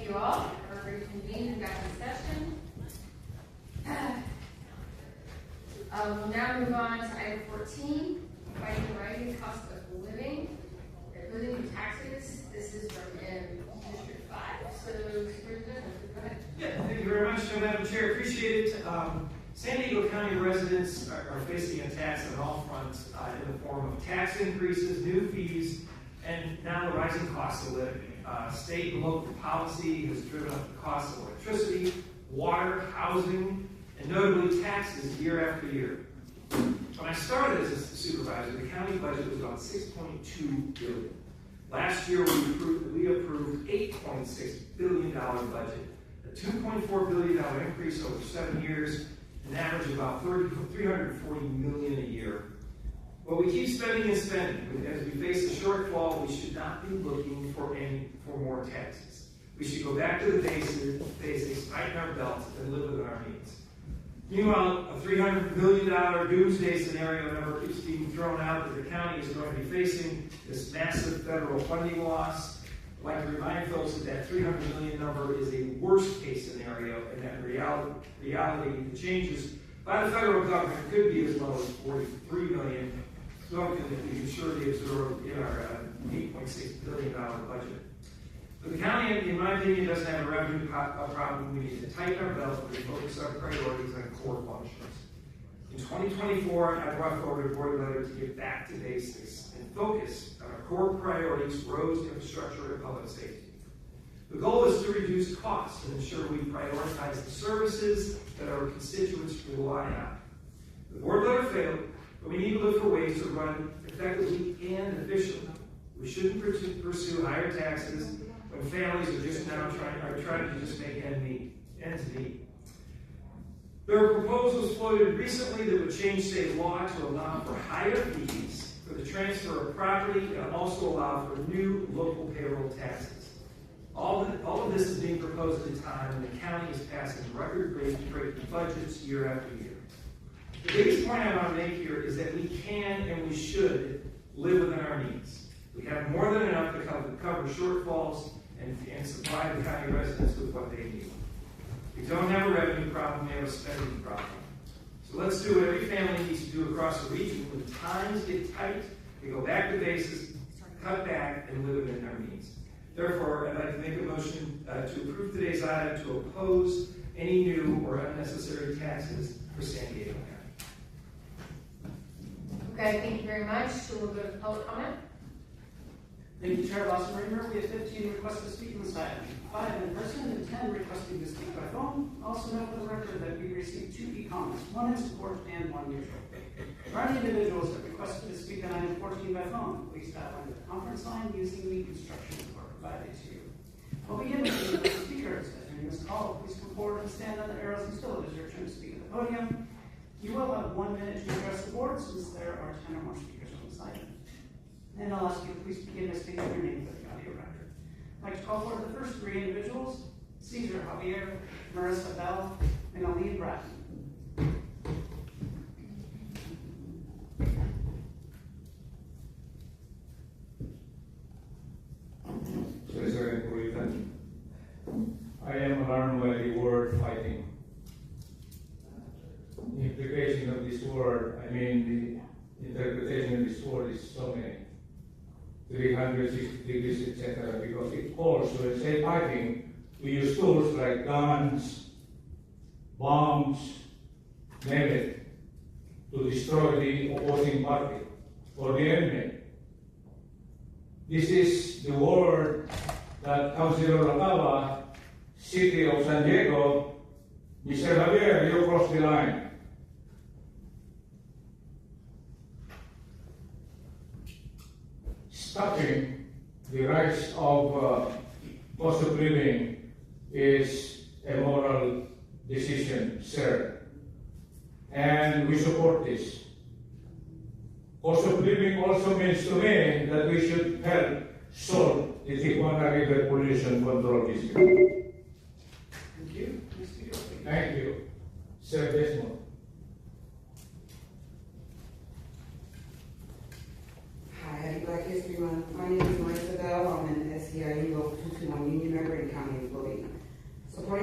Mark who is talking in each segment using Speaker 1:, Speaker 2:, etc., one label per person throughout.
Speaker 1: you all. We're reconvened back in session. We'll now move on to item 14, fighting the rising cost of living, including taxes. This is from District 5. So, Supervisor, go ahead.
Speaker 2: Yeah, thank you very much, Madam Chair. Appreciate it. San Diego County residents are facing attacks on all fronts in the form of tax increases, new fees, and now the rising cost of living. State and local policy has driven up the cost of electricity, water, housing, and notably taxes year after year. When I started as a supervisor, the county budget was about $6.2 billion. Last year, we approved $8.6 billion budget, a $2.4 billion increase over 7 years, an average of about $340 million a year. But we keep spending and spending. As we face a shortfall, we should not be looking for more taxes. We should go back to the basics, tighten our belts, and live within our means. Meanwhile, a $300 million doomsday scenario number keeps being thrown out that the county is going to be facing this massive federal funding loss. I'd like to remind folks that $300 million number is a worst case scenario, and that reality, the changes by the federal government could be as low as $43 million, something that we can surely absorb in our $8.6 billion budget. But the county, in my opinion, doesn't have a revenue problem. We need to tighten our belt and focus our priorities on core functions. In 2024, I brought forward a board letter to get back to basics and focus on our core priorities, roads, infrastructure, and public safety. The goal is to reduce costs and ensure we prioritize the services that our constituents rely on. The board letter failed, but we need to look for ways to run effectively and efficiently. We shouldn't pursue higher taxes when families are just now trying to just make ends meet. There are proposals floated recently that would change state law to allow for higher fees for the transfer of property and also allow for new local payroll taxes. All of this is being proposed at a time when the county is passing record-breaking budgets year after year. The biggest point I want to make here is that we can and we should live within our means. We have more than enough to cover shortfalls and supply the county residents with what they need. We don't have a revenue problem, we have a spending problem. So let's do what every family needs to do across the region. When times get tight, we go back to basics, cut back, and live within our means. Therefore, I'd like to make a motion to approve today's item to oppose any new or unnecessary taxes for San Diego County.
Speaker 1: Okay, thank you very much. So we'll go to public comment.
Speaker 3: Thank you, Chair Losser-Reimer. We have 15 requests to speak on this item, 5 in person and 10 requesting to speak by phone. Also note for the record that we received 2 e-comments, 1 in support and 1 neutral. For any individuals that requested to speak on item 14 by phone, please dial into the conference line using the instructions that were provided to you. We'll begin with the speakers. As during this call, please come forward and stand on the arrows and still it is your turn to speak at the podium. You will have 1 minute to address the board since there are 10 or more speakers on this item. And I'll ask you to please begin by stating your name for the audio record. I'd like to call forward the first 3 individuals: Cesar Javier, Marissa Bell, and Aline Bratton.
Speaker 4: I am alarmed by the word fighting. The implication of this word, the interpretation of this word is so many. 360 degrees, etc. Because it calls, when we say fighting, we use tools like guns, bombs, name it, to destroy the opposing party or the enemy. This is the word that Councilor Lacava, City of San Diego, Mr. Javier, you crossed the line. Stopping the rise of cost of living is a moral decision, sir. And we support this. Cost of living also means to me that we should help solve the Tijuana River pollution control issue.
Speaker 3: Thank you.
Speaker 4: Thank you, Sir Desmond.
Speaker 5: Hi, happy Black History Month. My name is Marissa Bell. I'm an SCIU Local 221 union member and county employee.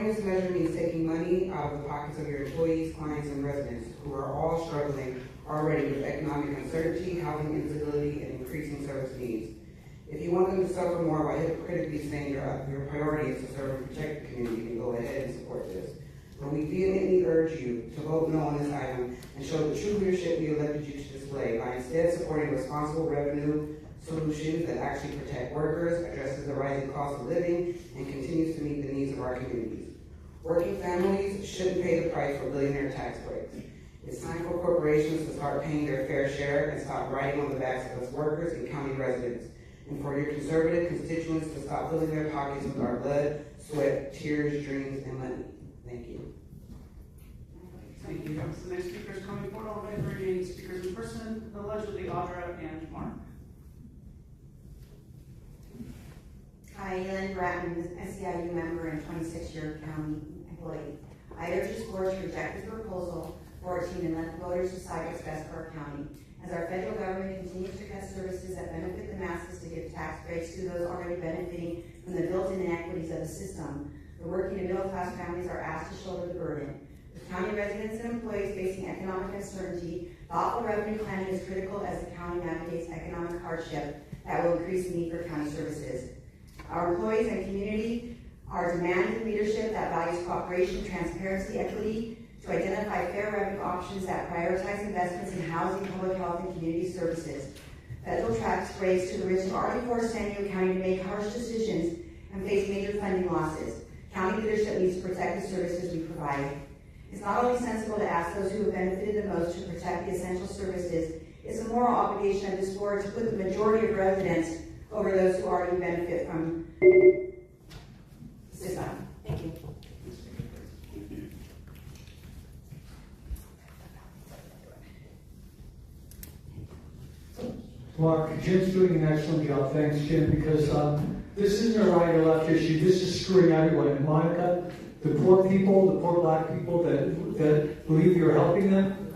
Speaker 5: Supporting this measure means taking money out of the pockets of your employees, clients, and residents who are all struggling already with economic uncertainty, housing instability, and increasing service needs. If you want them to suffer more by hypocritically saying your priority is to serve and protect the community, then go ahead and support this. But we vehemently urge you to vote no on this item and show the true leadership we elected you to display by instead supporting responsible revenue solutions that actually protect workers, addresses the rising cost of living, and continues to meet the needs of our communities. Working families shouldn't pay the price for billionaire tax breaks. It's time for corporations to start paying their fair share and stop riding on the backs of us workers and county residents, and for your conservative constituents to stop filling their pockets with our blood, sweat, tears, dreams, and money. Thank you.
Speaker 3: Thank you. The next speaker is coming forward. I'll invite any speakers in person, allegedly Audra and Mark.
Speaker 6: Hi, Ellen Bratton, SEIU member and 26-year county employee. I urge this board to reject this proposal 14 and let the voters decide what's best for our county. As our federal government continues to cut services that benefit the masses to give tax breaks to those already benefiting from the built-in inequities of the system, the working and middle-class families are asked to shoulder the burden. With county residents and employees facing economic uncertainty, thoughtful revenue planning is critical as the county navigates economic hardship that will increase the need for county services. Our employees and community are demanding leadership that values cooperation, transparency, equity, to identify fair revenue options that prioritize investments in housing, public health, and community services. Federal tax breaks to the rich have already forced San Diego County to make harsh decisions and face major funding losses. County leadership needs to protect the services we provide. It's not only sensible to ask those who have benefited the most to protect the essential services, it's a moral obligation of this board to put the majority of residents over those who already benefit from the system. Thank you.
Speaker 7: Mark, Jim's doing an excellent job. Thanks, Jim, because this isn't a right or left issue. This is screwing everyone. And Monica, the poor people, the poor black people that believe you're helping them,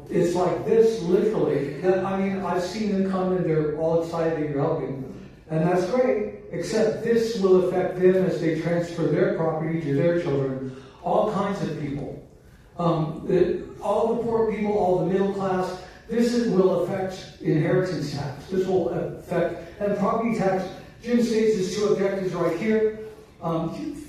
Speaker 7: it's like this, literally. I mean, I've seen them come and they're all excited that you're helping them. And that's great, except this will affect them as they transfer their property to their children. All kinds of people. All the poor people, all the middle class. This will affect inheritance tax. This will affect, and property tax. Jim states his two objectives right here.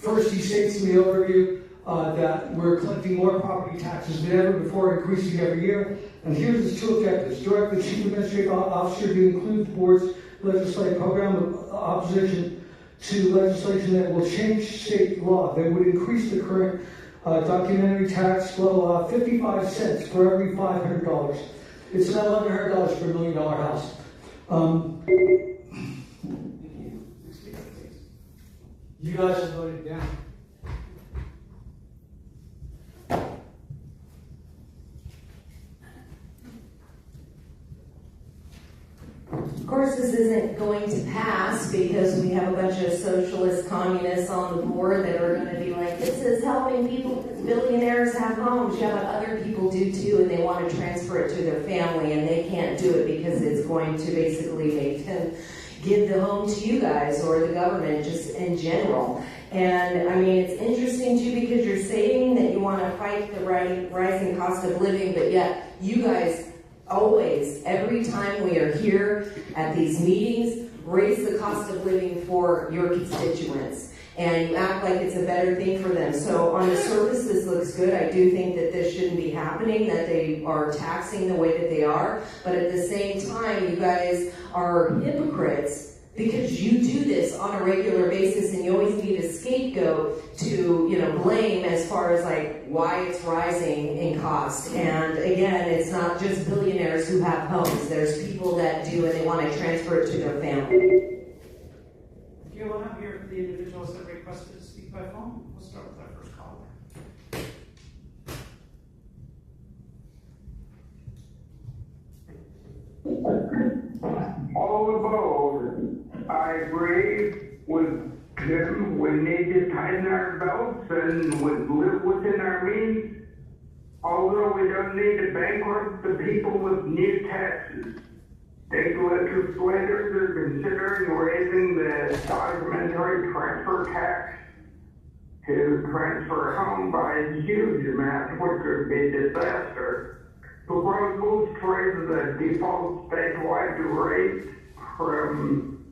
Speaker 7: First, he states in the overview that we're collecting more property taxes than ever before, increasing every year. And here's his two objectives. Direct the Chief Administrative Officer to include the board's legislative program of opposition to legislation that will change state law, that would increase the current documentary tax flow 55 cents for every $500. It's now $100 for $1 million house. You guys have voted down.
Speaker 8: Of course, this isn't going to pass because we have a bunch of socialist communists on the board that are going to be like, this is helping people, billionaires have homes. Yeah, but other people do too, and they want to transfer it to their family, and they can't do it because it's going to basically make them give the home to you guys or the government just in general. And I mean, it's interesting too because you're saying that you want to fight the rising cost of living, but yet you guys always, every time we are here at these meetings, raise the cost of living for your constituents. And you act like it's a better thing for them. So on the surface, this looks good. I do think that this shouldn't be happening, that they are taxing the way that they are. But at the same time, you guys are hypocrites because you do this on a regular basis and you always need a scapegoat to, blame as far as like why it's rising in cost. And again, it's not just billionaires who have homes. There's people that do and they want to transfer it to their family.
Speaker 3: Okay, we'll have here the individuals that requested to speak by phone. We'll start with our first caller.
Speaker 9: All above, I agree with them. We need to tighten our belts and live within our means. Although we don't need to bankrupt the people with new taxes. State legislators are considering raising the documentary transfer tax to transfer home by huge amounts, which would be disaster. Proposals to raise the default statewide rate from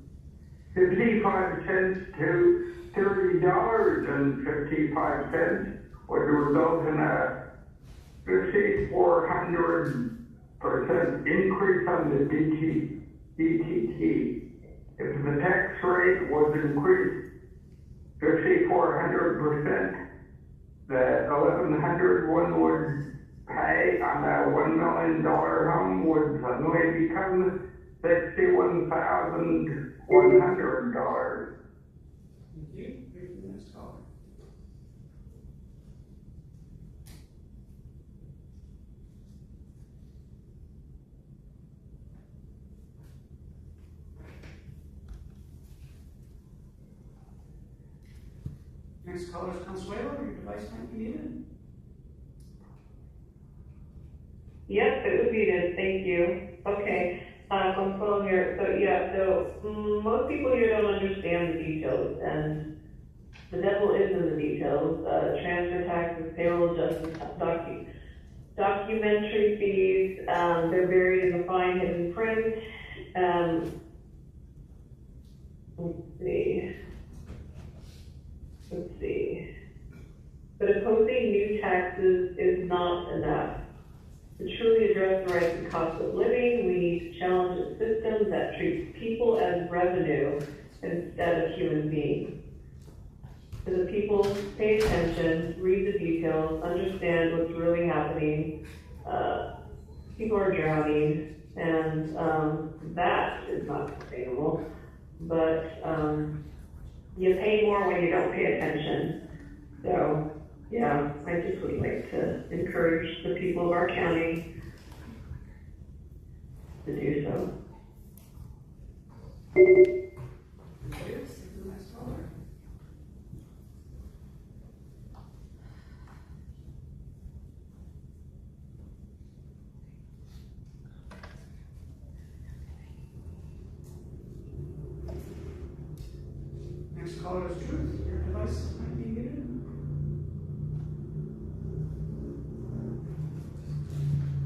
Speaker 9: 55 cents to $30.55 would result in a 5,400% increase on the DTT. If the tax rate was increased 5,400%, the 1,100 one would pay on a $1 million home would suddenly become $61,100.
Speaker 3: Thank you. Here's the next caller. Next caller is Consuelo. Your device might be muted.
Speaker 10: Yes, it was muted. Thank you. Okay. Consuelo here. So most people here don't understand the details, and the devil is in the details. Transfer taxes, payroll adjustments, documentary fees, they're buried in the fine hidden print. Let's see. But imposing new taxes is not enough. To truly address the rise in cost of living, we need to challenge a system that treats people as revenue instead of human beings. So the people pay attention, read the details, understand what's really happening. People are drowning, and that is not sustainable. But you pay more when you don't pay attention. So, yeah, I just would like to encourage the people of our county to do so.
Speaker 3: Thank you. Here's the next caller. Next caller is Truth. Your device might be muted.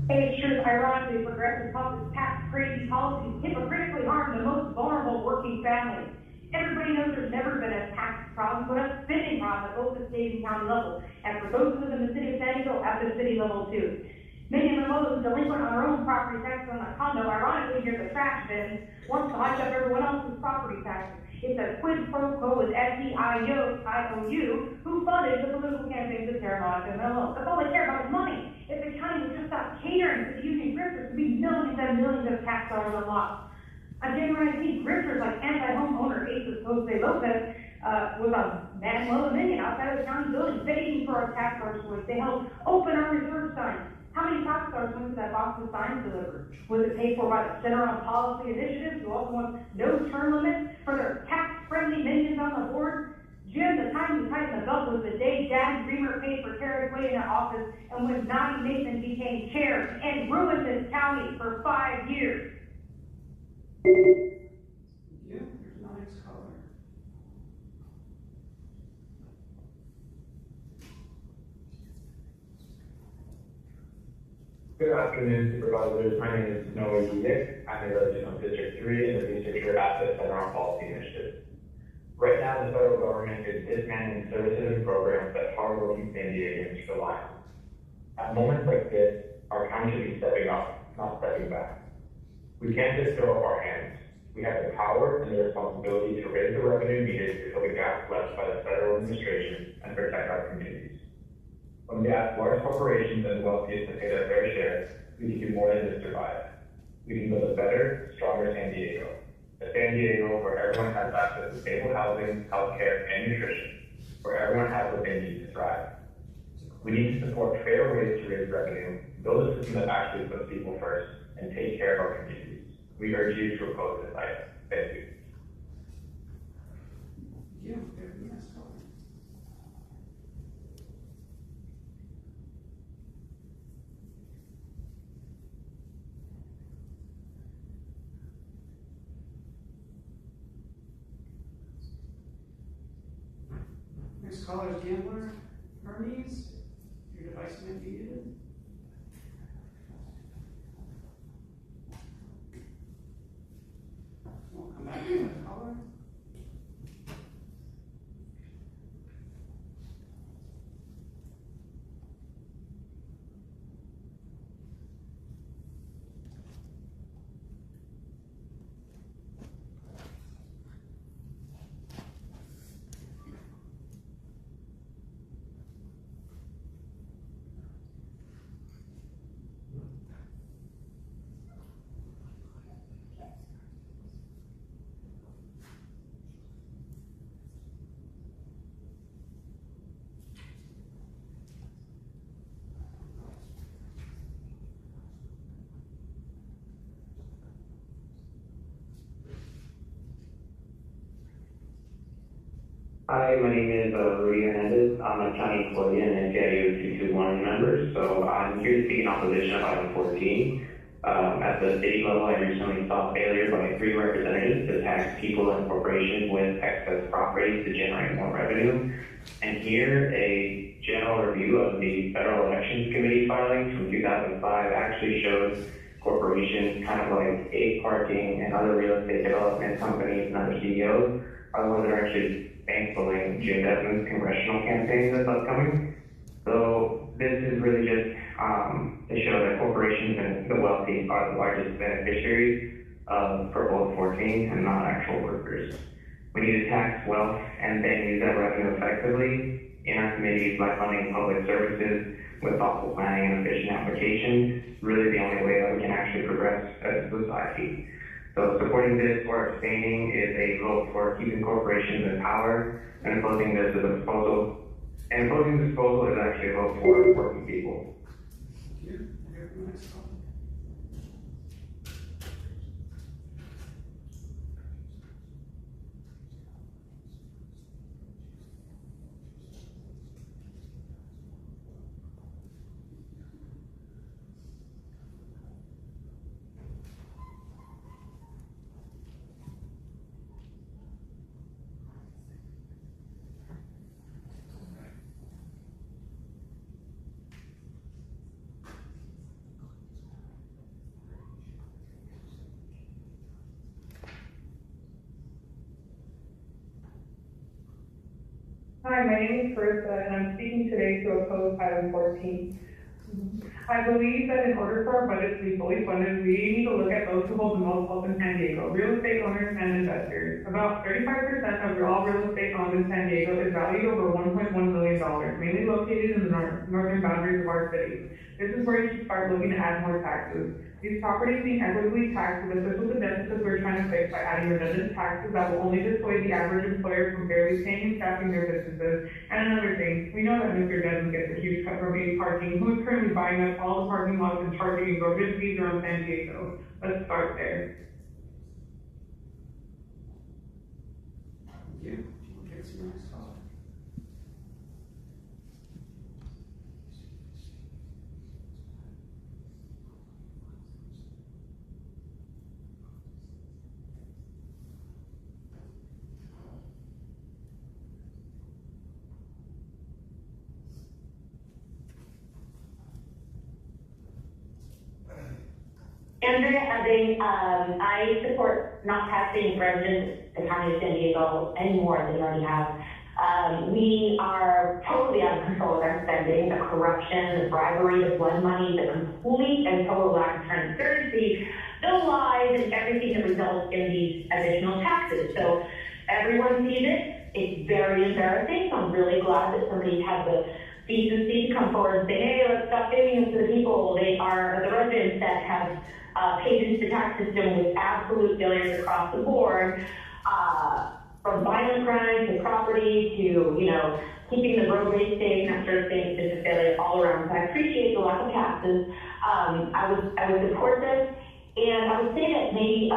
Speaker 11: Hey, it's true. Ironically, progressive public tax crazy policies hypocritically harm the most vulnerable working families. Everybody knows there's never been a tax problem, but a spending problem at both the state and county level. And for those who live in the city of San Diego, at the city level too. Many of them are delinquent on their own property taxes on a condo. Ironically, near the trash bin, wants to hike up everyone else's property taxes. It's a quid pro quo with SEIOU, who funded the political campaigns of Terra Monica and Mello. That's all they care about is money. If the county would just stop catering to the union grifters, there'd be millions and millions of tax dollars unlocked. On January 19th, grifters like anti-homeowner Aces Jose Lopez was a Manuel Dominion outside of the county building begging for a tax dollars choice. They held open our reserve signs. How many tax dollars went to that box of signs delivered? Was it paid for by the Center on Policy Initiatives, who also wants no term limits for their tax-friendly minions on the board? Jim, the time to tighten the belt was the day Dad Dreamer paid for Terry's waiting in office, and when Donnie Mason became chair and ruined this county for 5 years.
Speaker 3: Yeah, here's the next caller.
Speaker 12: Good afternoon, Supervisors. My name is Noah Yik. I'm a resident of District 3 and a researcher at the Center on Policy Initiative. Right now, the federal government is dismantling services and programs that hardworking San Diegans rely on. At moments like this, our county should be stepping up, not stepping back. We can't just throw up our hands. We have the power and the responsibility to raise the revenue needed to fill the gaps left by the federal administration and protect our communities. When we ask large corporations and wealthiest to pay their fair share, we can do more than just survive. We can build a better, stronger San Diego. A San Diego where everyone has access to stable housing, healthcare, and nutrition, where everyone has what they need to thrive. We need to support fair ways to raise revenue, build a system that actually puts people first, and take care of our communities. We urge you to oppose this item. Thank you.
Speaker 3: Yeah, here's the next caller. Next Scholars, Gambler, Hermes, your device might be muted. We'll come back to that caller.
Speaker 12: Hi, my name is Rudy Hernandez. I'm a county employee and NCIU 221 member, so I'm here to speak in opposition of item 14. At the city level, I recently saw failure by 3 representatives to tax people and corporations with excess property to generate more revenue. And here, a general review of the Federal Elections Committee filings from 2005 actually shows corporations kind of like Ape Parking and other real estate development companies and other CEOs are the ones that are actually bankrolling Jim Desmond's congressional campaign that's upcoming. So this is really just to show that corporations and the wealthy are the largest beneficiaries for both 14 and not actual workers. We need to tax wealth and then use that revenue effectively in our communities by funding public services with thoughtful planning and efficient application. Really the only way that we can actually progress as a society. So supporting this or abstaining is a vote for keeping corporations in power, and opposing this is a proposal. And opposing this proposal is actually a vote for working people.
Speaker 3: Thank you. Here from the next caller.
Speaker 13: Hi, my name is Carissa, and I'm speaking today to oppose item 14. I believe that in order for our budget to be fully funded, we need to look at those who hold the most wealth in San Diego, real estate owners and investors. About 35% of all real estate owned in San Diego is valued over $1.1 million, mainly located in the northern boundaries of our city. This is where you should start looking to add more taxes. These properties being equitably taxed will assist with the deficits we're trying to fix by adding redundant taxes that will only dissuade the average employer from barely paying and staffing their businesses. And another thing, we know that Mr. Desmond gets a huge cut from Ape Parking, who is currently buying up all the parking lots and charging exorbitant fees around San Diego. Let's start there.
Speaker 3: Thank you. We'll get to the next caller.
Speaker 14: Andrea Ebbing, I support not taxing residents the county of San Diego any more than we already have. We are totally out of control with our spending, the corruption, the bribery, the blood money, the complete and total lack of transparency, the lies, and everything that results in these additional taxes. So everyone sees it. It's very embarrassing. So I'm really glad that somebody had the decency to come forward and say, hey, let's stop giving this to the people. They are the residents that have paid into the tax system with absolute failures across the board, from violent crime to property to, keeping the roadways safe and that sort of thing. It's a failure all around. So I appreciate the lack of taxes. I would support this. And I would say that maybe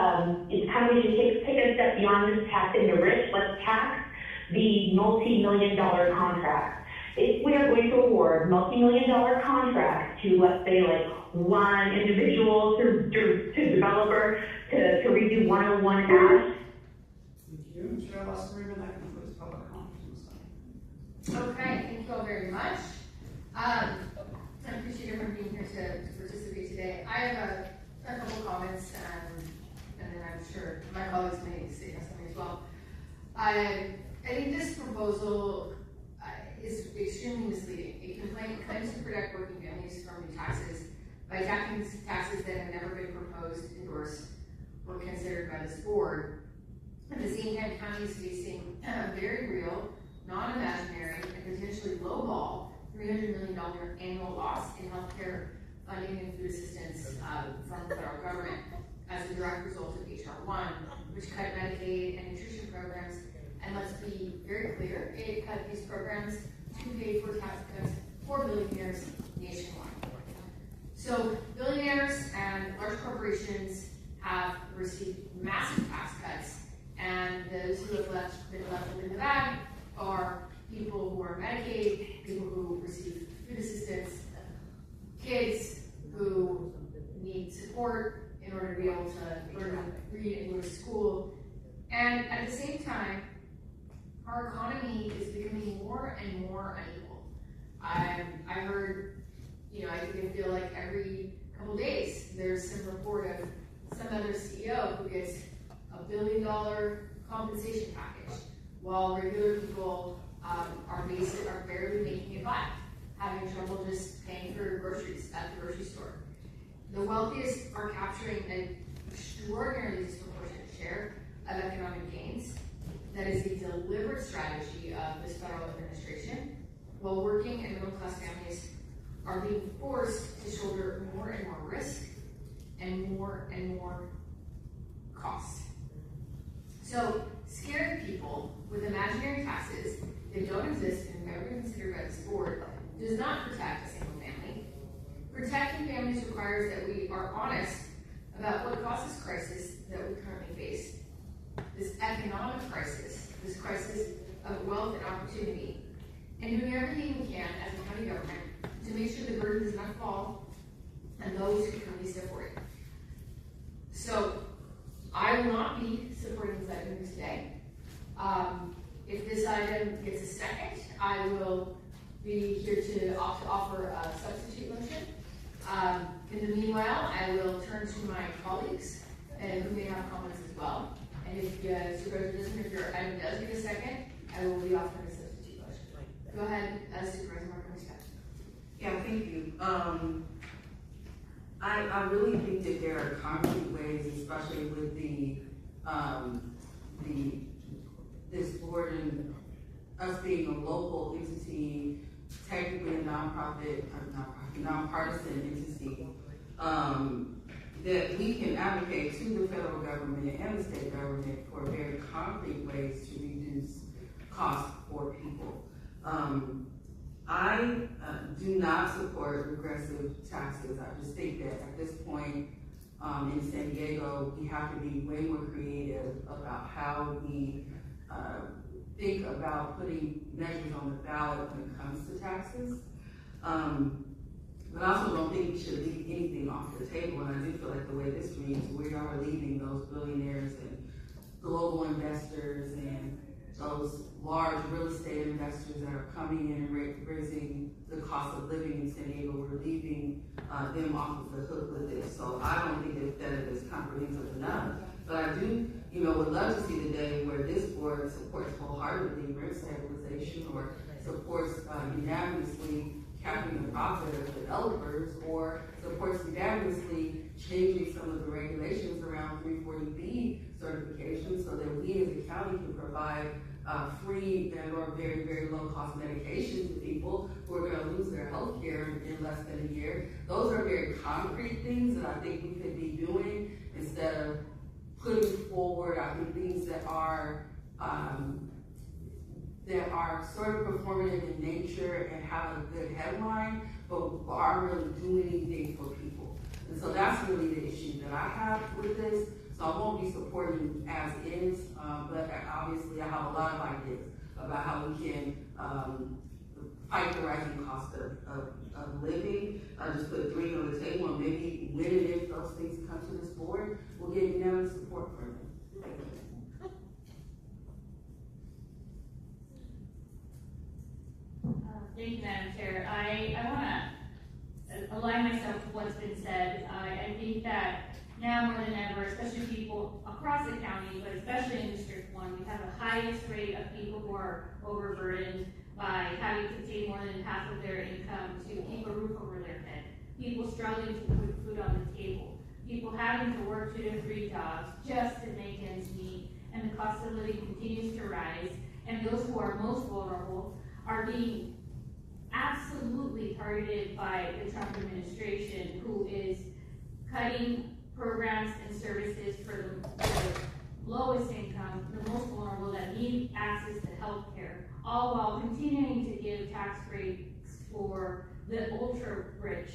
Speaker 14: it's kind of, we should take a step beyond just taxing the rich. Let's tax the multi-million-dollar contracts. If we are going to award multi-million-dollar contracts to, let's say, like one individual to developer to redo 101 Ash.
Speaker 3: Thank you. Chair Lawson, that concludes public comment on this item.
Speaker 1: Okay, thank you all very much. I appreciate everyone being here to participate today. I have a couple comments, and then I'm sure my colleagues may say something as well. I think this proposal is extremely misleading. It claims to protect working families from new taxes by attacking taxes that have never been proposed, endorsed, or considered by this board. At the same time, county is facing a very real, non-imaginary, and potentially lowball $300 million annual loss in healthcare funding and food assistance from the federal government as a direct result of HR 1, which cut Medicaid and nutrition programs. And let's be very clear, it cut these programs to pay for tax cuts for billionaires nationwide. So billionaires and large corporations have received massive tax cuts, and those who have been left in the bag are people who are Medicaid, people who receive food assistance, kids who need support in order to be able to learn to read and go to school. And at the same time, our economy is becoming more and more unequal. I heard, I feel like every couple days there's some report of some other CEO who gets $1 billion compensation package, while regular people are barely making it by, having trouble just paying for groceries at the grocery store. The wealthiest are capturing an extraordinarily disproportionate share of economic gains. That is a deliberate strategy of this federal administration, while working and middle-class families are being forced to shoulder more and more risk and more costs. So, scaring people with imaginary taxes that don't exist and never been considered by this board does not protect a single family. Protecting families requires that we are honest about what caused this crisis that we currently face. This economic crisis, this crisis of wealth and opportunity, and doing everything we can as a county government to make sure the burden does not fall on those who can least afford it. So, I will not be supporting this item today. If this item gets a second, I will be here to offer a substitute motion. In the meanwhile, I will turn to my colleagues who may have comments as well. And if if your item does get a second, I will be offering a substitute motion. Go ahead, Supervisor Martin.
Speaker 5: Yeah, thank you. I really think that there are concrete ways, especially with this board and us being a local entity, technically a nonpartisan entity, that we can advocate to the federal government and the state government for very concrete ways to reduce costs for people. I do not support regressive taxes. I just think that at this point in San Diego, we have to be way more creative about how we think about putting measures on the ballot when it comes to taxes. But I also don't think we should leave anything off the table, and I do feel like the way this reads, we are leaving those billionaires and global investors and those large real estate investors that are coming in and raising the cost of living in San Diego, we're leaving them off of the hook with this. So I don't think that it is comprehensive enough. But I do, would love to see the day where this board supports wholeheartedly rent stabilization or supports unanimously capping the profit of developers, or supports unanimously changing some of the regulations around 340B certification so that we as a county can provide free and or very, very low cost medication to people who are going to lose their health care in less than a year. Those are very concrete things that I think we could be doing instead of putting forward, I think, things that are sort of performative in nature and have a good headline, but aren't really doing anything for people. And so that's really the issue that I have with this. So I won't be supporting as is, but obviously I have a lot of ideas about how we can fight the rising cost of living. I just put 3 on the table, and maybe when and if those things come to this board, we'll get unanimous support for them. Thank you.
Speaker 15: Thank you, Madam Chair. I want to align myself with what's been said. I think that now more than ever, especially people across the county, but especially in District 1, we have the highest rate of people who are overburdened by having to pay more than half of their income to keep a roof over their head. People struggling to put food on the table. People having to work 2 to 3 jobs just to make ends meet, and the cost of living continues to rise. And those who are most vulnerable are being absolutely targeted by the Trump administration, who is cutting programs and services for the lowest income, the most vulnerable that need access to health care, all while continuing to give tax breaks for the ultra rich.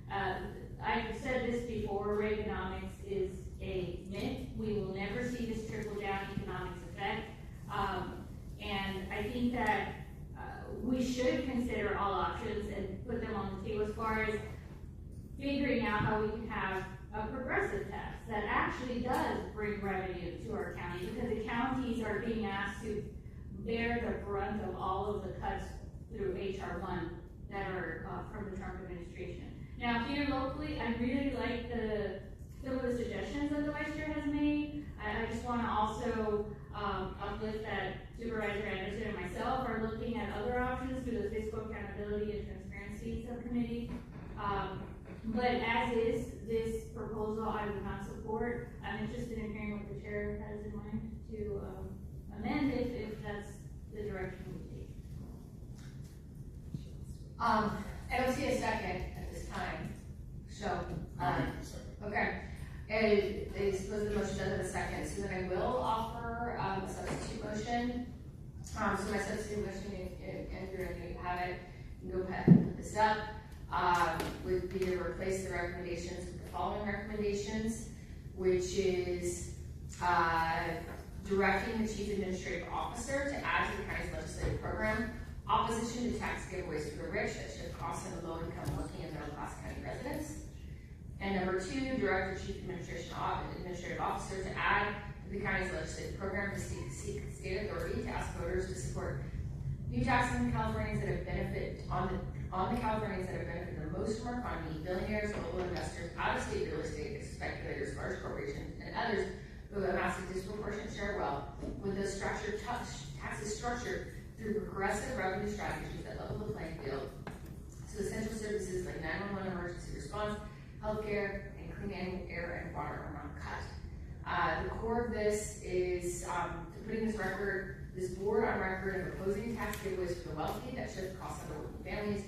Speaker 15: I've said this before, Reaganomics is a myth. We will never see this trickle down economics effect. And I think that we should consider all options and put them on the table as far as figuring out how we can have a progressive tax that actually does bring revenue to our county, because the counties are being asked to bear the brunt of all of the cuts through HR 1 that are from the Trump administration. Now here locally, I really like some of the suggestions that the Vice Chair has made. I just want to also uplift that Supervisor Anderson and myself are looking at other options through the Fiscal Accountability and Transparency Subcommittee. But as is, this proposal I would not support. I'm interested in hearing what the chair has in mind to amend it if that's the direction we take.
Speaker 1: I don't see a second at this time. So, okay. And I suppose the motion doesn't have a second, so then I will offer a substitute motion. So my substitute motion, Andrew, I know you have it, you can go ahead and put this up, would be to replace the recommendations with the following recommendations, which is directing the Chief Administrative Officer to add to the county's legislative program opposition to tax giveaways for the rich that should cost them low-income working and middle-class county residents. And number 2, direct the Chief Administrative Officer to add to the county's legislative program to seek state authority to ask voters to support new taxes on Californians that have benefit on the Californians that have benefited the most from our economy, billionaires, global investors, out-of-state real estate speculators, large corporations, and others who have amassed a disproportionate share of wealth, with those taxes structured through progressive revenue strategies that level the playing field. So essential services like 911 emergency response, healthcare, and clean air and water are not cut. The core of this is putting this board on record of opposing tax giveaways for the wealthy that shift costs on working families,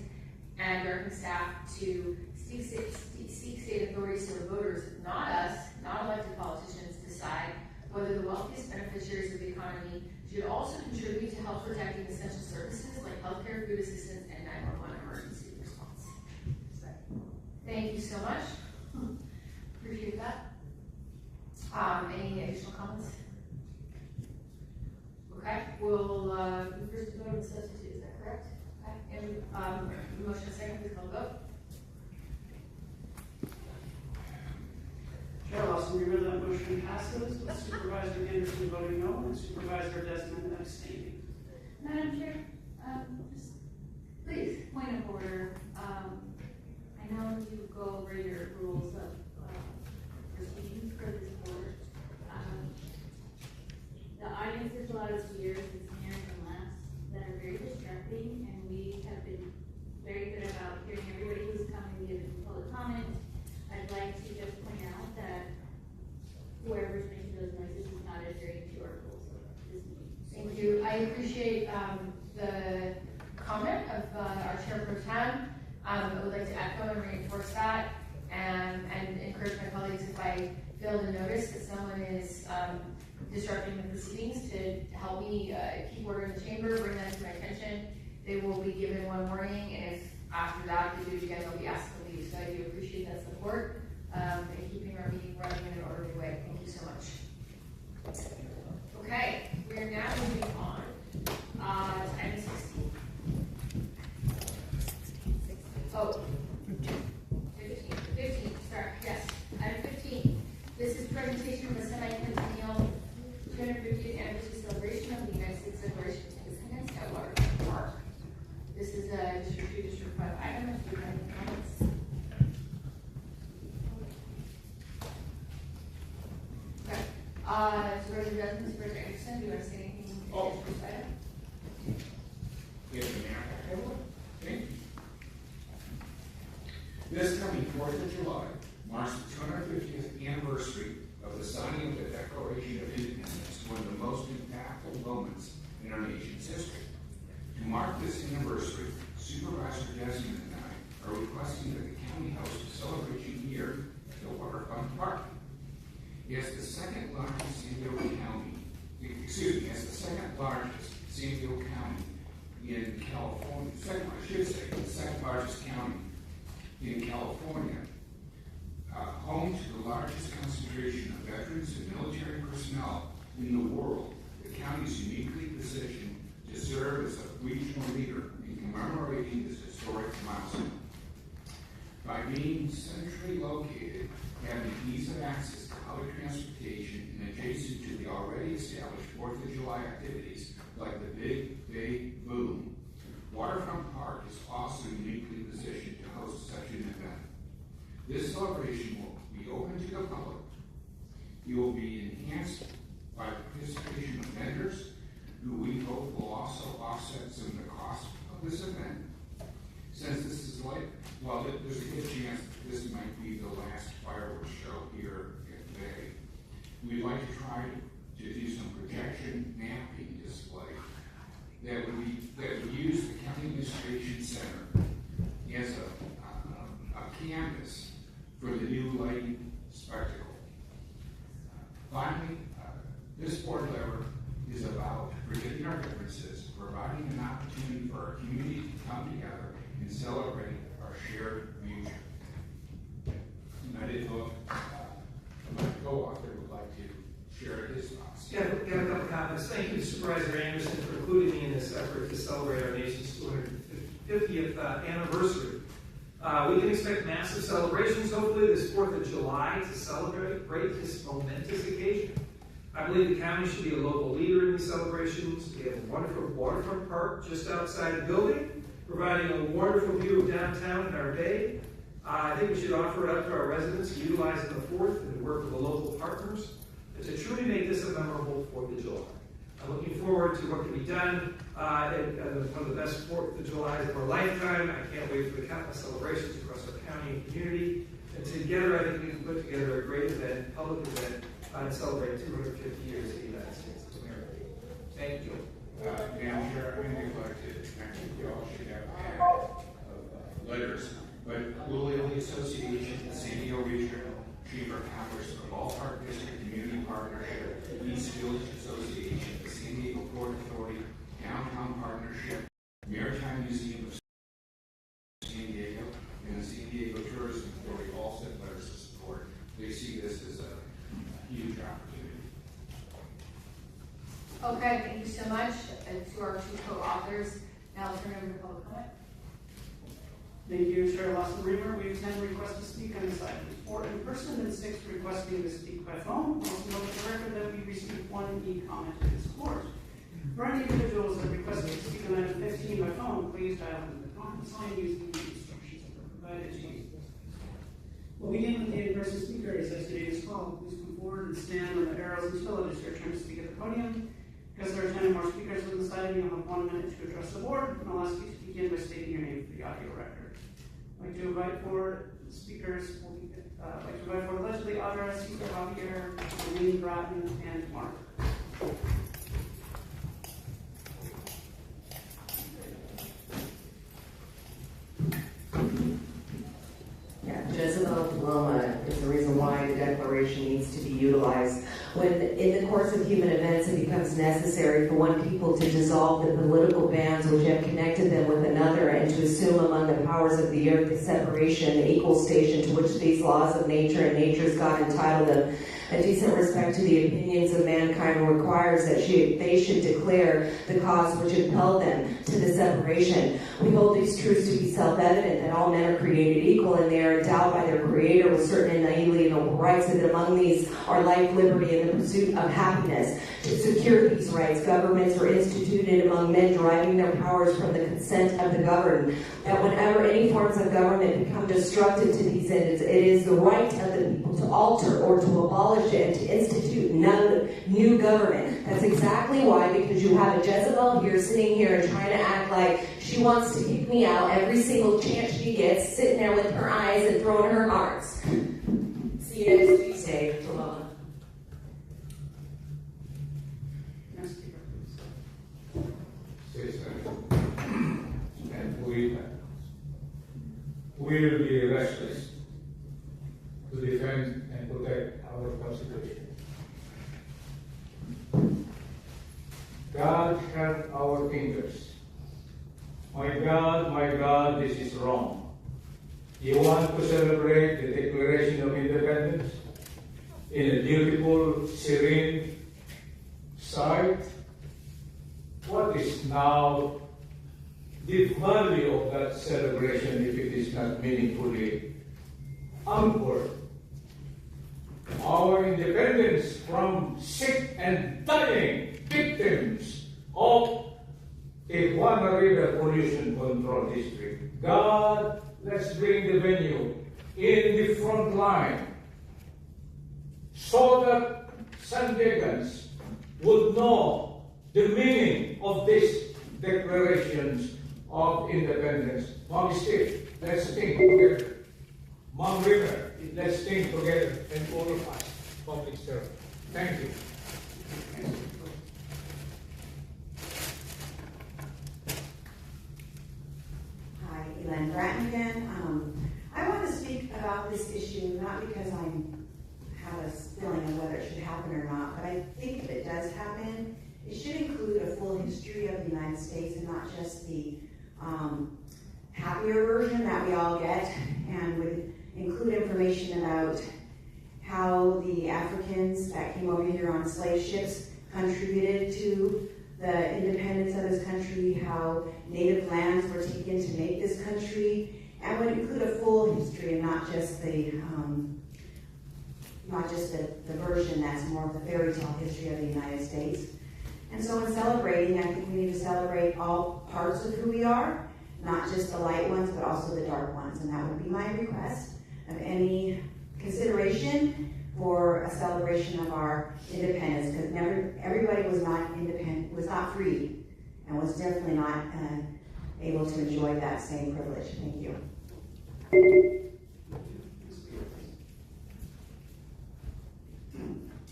Speaker 1: and directing staff to seek state authorities so the voters, not us, not elected politicians, decide whether the wealthiest beneficiaries of the economy should also contribute to help protecting essential services like healthcare, food assistance, and 911 emergency response. Thank you so much. Appreciate that. Any additional comments? Okay, we'll first vote on the substitute, is that correct? Okay, and motion second, please call the vote.
Speaker 3: Chair Lawson, we read that motion passes with Supervisor Anderson voting no and Supervisor Desmond abstaining.
Speaker 15: Madam Chair, just
Speaker 1: please.
Speaker 15: Point of order. I know you go over your rules of proceedings for this board. The audience is a lot of years, it's near and last, that are very distracting, and we have been very good about hearing everybody who's coming to give public comment. I'd like to just point out that whoever's making those noises is not adhering to our rules of this meeting.
Speaker 1: Thank you. I appreciate the comment of our Chair Pro Tem. I would like to echo and reinforce that and encourage my colleagues, if I fail to notice that someone is disrupting the proceedings, to help me keep order in the chamber, bring that to my attention. They will be given one warning, and if after that they do it again, they'll be asked to leave. So I do appreciate that support and keeping our meeting running in an orderly way. Thank you so much. Okay, we are now moving on to item 16. Oh, 15, sorry, yes, item 15. This is presentation of the semi-centennial 250th anniversary celebration of the United States Declaration of Independence at Waterfront Park. This is a district
Speaker 16: This coming 4th of July marks the 250th anniversary of the signing of the Declaration of Independence, one of the most impactful moments in our nation's history. To mark this anniversary, Supervisor Desmond and I are requesting that the county host a celebration here at the Waterfront Park. As the second largest San Diego County in California, the second largest county in California, home to the largest concentration of veterans and military personnel in the world, the county is uniquely positioned to serve as a regional leader in commemorating this historic milestone. By being centrally located, having ease of access to public transportation, and adjacent to the already established 4th of July activities like the Big Bay Boom, Waterfront Park is also uniquely positioned to host such an event. This celebration will be open to the public. It will be enhanced by participation of vendors, who we hope will also offset some of the cost of this event. Since this is there's a good chance that this might be the last fireworks show here today, we'd like to try to do some projection mapping display that would use the County Administration Center as a canvas for the new lighting spectacle. Finally, this board lever is about forgetting our differences, providing an opportunity for our community to come together and celebrate our shared future. And I didn't know if my co-author would like to share his thoughts.
Speaker 2: Yeah, we got a couple comments. Thank you, Supervisor Anderson, for including me in this effort to celebrate our nation's 250th anniversary. We can expect massive celebrations, hopefully, this 4th of July to celebrate this momentous occasion. I believe the county should be a local leader in these celebrations. We have a wonderful waterfront park just outside the building, providing a wonderful view of downtown in our day. I think we should offer it up to our residents, utilizing the 4th and work with the local partners to truly make this a memorable 4th of July. I'm looking forward to what can be done at one of the best 4th of Julys of our lifetime. I can't wait for the countless celebrations across our county and community. And together, I think we can put together a great event, public event, and celebrate 250 years of the United States of America. Thank you.
Speaker 16: Madam Chair, I neglected. I think we all should have a pad of letters. But Louisville Association, the San Diego Regional Chamber of Commerce, the Ballpark District Community Partnership, East Village Association, the San Diego Port Authority, Downtown Partnership, Maritime Museum of San Diego, and the San Diego Tourism Authority all sent letters of support. They see this as a huge opportunity.
Speaker 1: Okay, thank you so much to our two co-authors. Now I'll turn it over to public comment.
Speaker 3: Thank you, Chair Lawson-Reamer. We have 10 requests to speak on this item. 4 in person and 6 requesting to speak by phone. Also note for the record that we received 1 e-comment in support. For any individuals that requested to speak on item 15 by phone, please dial into the conference line using the instructions that were provided to you. We'll begin with the in-person speakers as today's call. Please come forward and stand on the arrows until it is your turn to speak at the podium. Because there are 10 or more speakers on the side, you'll have 1 minute to address the board, and I'll ask you to begin by stating your name for the audio record. I'd like to invite forward speakers. I'd like to invite forward Leslie Audra, Cesar Javier, Eileen Bratton, and Mark.
Speaker 8: Jezebel Paloma is the reason why the Declaration needs to be utilized. When in the course of human events it becomes necessary for one people to dissolve the political bands which have connected them with another and to assume among the powers of the earth the separation, the equal station to which these laws of nature and nature's God entitle them, a decent respect to the opinions of mankind requires that they should declare the cause which impelled them to the separation. We hold these truths to be self-evident, that all men are created equal and they are endowed by their Creator with certain inalienable rights, and that among these are life, liberty, and in the pursuit of happiness. To secure these rights, governments are instituted among men deriving their powers from the consent of the governed. That whenever any forms of government become destructive to these ends, it is the right of the people to alter or to abolish it and to institute none new government. That's exactly why, because you have a Jezebel here sitting here and trying to act like she wants to kick me out every single chance she gets, sitting there with her eyes and throwing her hearts. See you next Tuesday. Aloha.
Speaker 4: And we will be restless to defend and protect our Constitution. God help our fingers. My God, this is wrong. You want to celebrate the Declaration of Independence in a beautiful, serene site? What is now the value of that celebration if it is not meaningfully anchored? Our independence from sick and dying victims of a Juana River Pollution Control District. God, let's bring the venue in the front line so that San Diegans would know the meaning of these declarations of independence. Mom Steve, let's think together. Mom River, let's think together, and all of us, public servants. Thank you.
Speaker 6: Hi, Elaine Bratton again. I want to speak about this issue not because I have a feeling of whether it should happen or not, but I think if it does happen, it should include a full history of the United States and not just the happier version that we all get, and would include information about how the Africans that came over here on slave ships contributed to the independence of this country, how native lands were taken to make this country, and would include a full history and not just the version that's more of the fairy tale history of the United States. And so in celebrating, I think we need to celebrate all parts of who we are, not just the light ones, but also the dark ones. And that would be my request of any consideration for a celebration of our independence, because everybody was not independent, was not free, and was definitely not able to enjoy that same privilege. Thank you.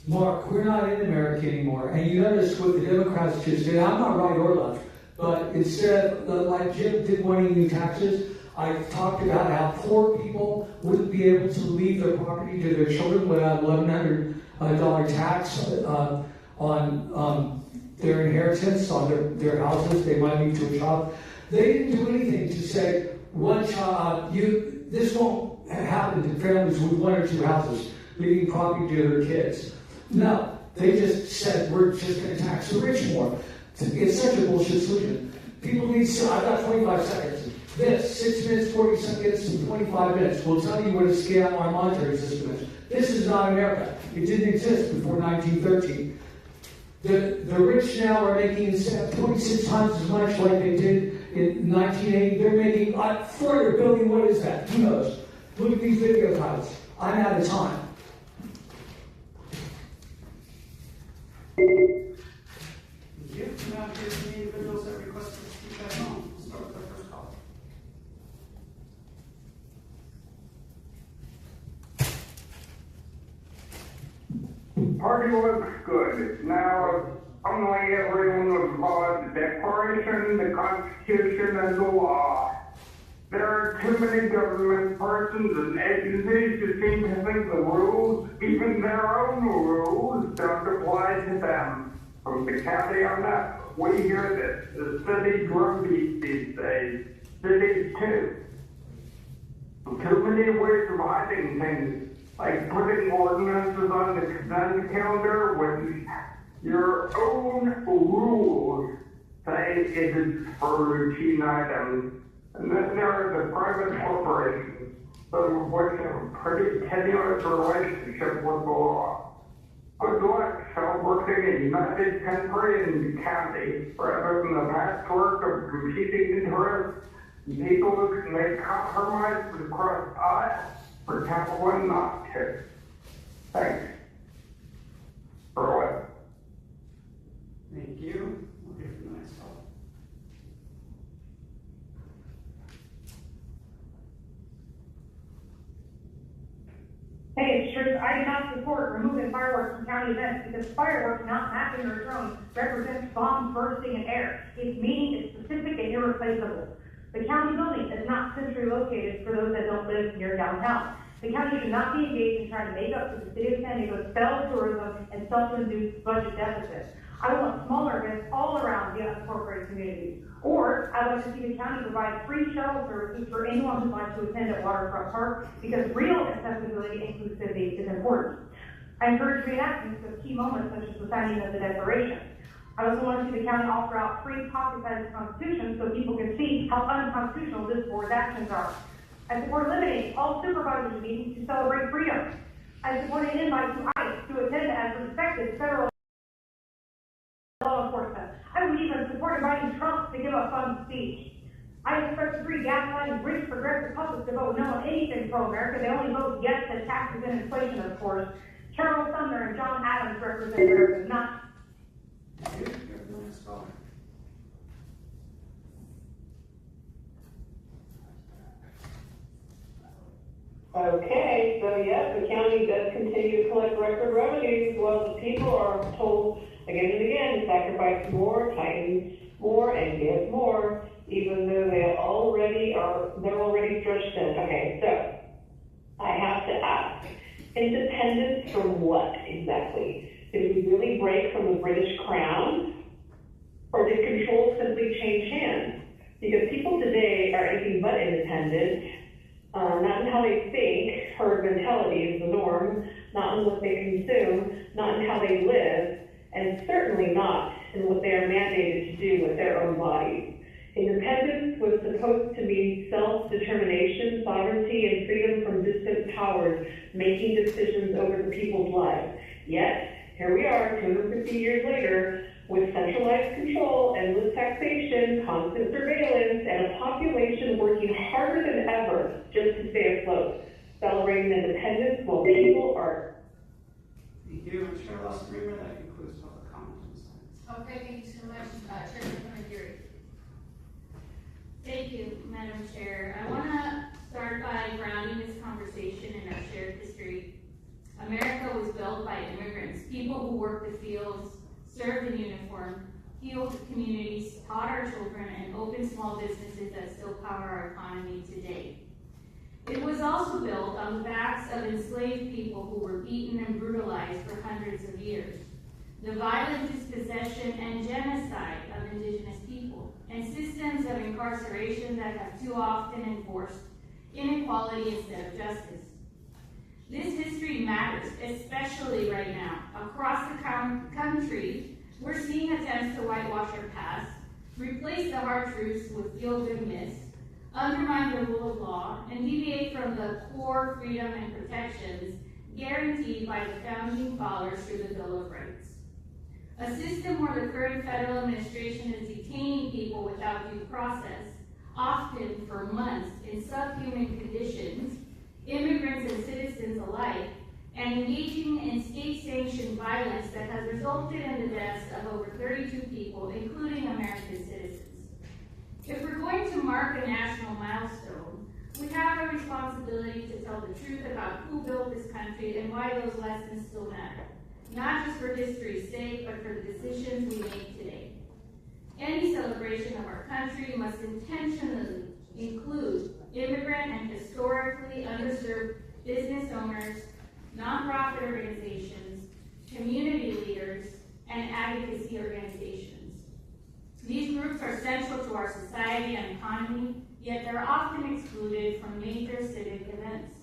Speaker 7: Mark, we're not in America anymore, and you notice what the Democrats just did. I'm not right or left, but instead of, like Jim did wanting new taxes, I talked about how poor people wouldn't be able to leave their property to their children without $1,100 tax on their inheritance, on their houses they might leave to a child. They didn't do anything to say, one child, this won't happen to families with one or two houses, leaving property to their kids. No, they just said, we're just going to tax the rich more. It's such a bullshit solution. People need to, I've got 25 seconds. This, 6 minutes, 40 seconds, 25 minutes will tell you what a scam our monetary system is. This is not America. It didn't exist before 1913. The rich now are making, instead of 26 times as much like they did in 1980, they're making 400 billion, what is that? Who knows? Look at these video files. I'm out of time.
Speaker 3: Now here's the individuals that requested to speak at home. We'll start with our first caller.
Speaker 9: Party looks good. Now, only everyone would follow the Declaration, the Constitution, and the law. There are too many government persons and agencies who seem to think the rules, even their own rules, don't apply to them. From the county on up, we hear this. The city drumbeat these days. Cities too. Too many ways of hiding things, like putting ordinances on the consent calendar when your own rules say it is for routine items. And then there are the private corporations, which have a pretty tenuous relationship with the law. Good luck celebrating a united country and county rather than the patchwork of competing interests and people who can make compromises across aisles for one not to. Thanks. For
Speaker 3: Thank you. We'll hear from the next caller.
Speaker 11: Hey, Trish, I do not support removing fireworks from county events because fireworks not mapping or drones represents bombs bursting in air. Its meaning is specific and irreplaceable. The county building is not centrally located for those that don't live near downtown. The county should not be engaged in trying to make up for the city of San Diego's failed tourism and self-induced budget deficit. I want smaller events all around the unincorporated communities. Or I'd like to see the county provide free shuttle services for anyone who'd like to attend at Waterfront Park because real accessibility and inclusivity is important. I encourage reenactments of key moments such as the signing of the Declaration. I also want to see the county offer out free pocket-sized constitutions so people can see how unconstitutional this board's actions are. I support limiting all supervisors meetings to celebrate freedom. I support an invite to ICE to attend as respected federal law enforcement. I would even support inviting Trump to give a fun speech. I expect the free gaslighting rich progressive public to vote no on anything pro-America. They only vote yes to taxes and inflation, of course. Carol Sumner and John Adams represent America, not.
Speaker 10: Okay, so yes, the county does continue to collect record revenues while the people are told again and again to sacrifice more, tighten more, and give more, even though they're already stretched thin. Okay, so I have to ask, independence from what exactly? Did we really break from the British crown? Or did control simply change hands? Because people today are anything but independent. Not in how they think, herd mentality is the norm, not in what they consume, not in how they live, and certainly not in what they are mandated to do with their own bodies. Independence was supposed to mean self-determination, sovereignty, and freedom from distant powers, making decisions over the people's lives. Yet, here we are, 250 years later, with centralized control, endless taxation, constant surveillance, and a population working harder than ever just to stay afloat, celebrating independence while people are.
Speaker 3: Thank you, Chair Lawson-Remer. That concludes public comment on this item.
Speaker 1: Okay, thank you so much, Chairman Committee.
Speaker 15: Thank you, Madam Chair. I want to start by grounding this conversation in our shared history. America was built by immigrants, people who worked the fields, served in uniform, healed communities, taught our children, and opened small businesses that still power our economy today. It was also built on the backs of enslaved people who were beaten and brutalized for hundreds of years. The violent dispossession and genocide of indigenous people, and systems of incarceration that have too often enforced inequality instead of justice. This history matters, especially right now. Across the country, we're seeing attempts to whitewash our past, replace the hard truths with feel-good myths, undermine the rule of law, and deviate from the core freedom and protections guaranteed by the founding fathers through the Bill of Rights. A system where the current federal administration is detaining people without due process, often for months in subhuman conditions, immigrants and citizens alike, and engaging in state-sanctioned violence that has resulted in the deaths of over 32 people, including American citizens. If we're going to mark a national milestone, we have a responsibility to tell the truth about who built this country and why those lessons still matter, not just for history's sake, but for the decisions we make today. Any celebration of our country must intentionally include immigrant and historically underserved business owners, nonprofit organizations, community leaders, and advocacy organizations. These groups are central to our society and economy, yet they're often excluded from major civic events.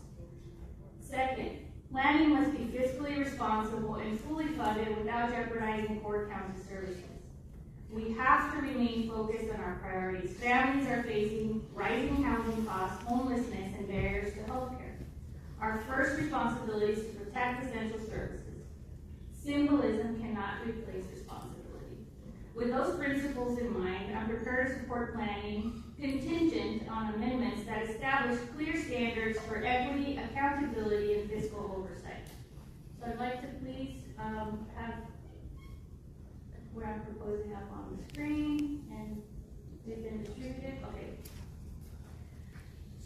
Speaker 15: Second, planning must be fiscally responsible and fully funded without jeopardizing core county services. We have to remain focused on our priorities. Families are facing rising housing costs, homelessness, and barriers to health care. Our first responsibility is to protect essential services. Symbolism cannot replace responsibility. With those principles in mind, I'm prepared to support planning contingent on amendments that establish clear standards for equity, accountability, and fiscal oversight. So I'd like to please have what I'm proposing up on the screen, and they've been distributed. Okay.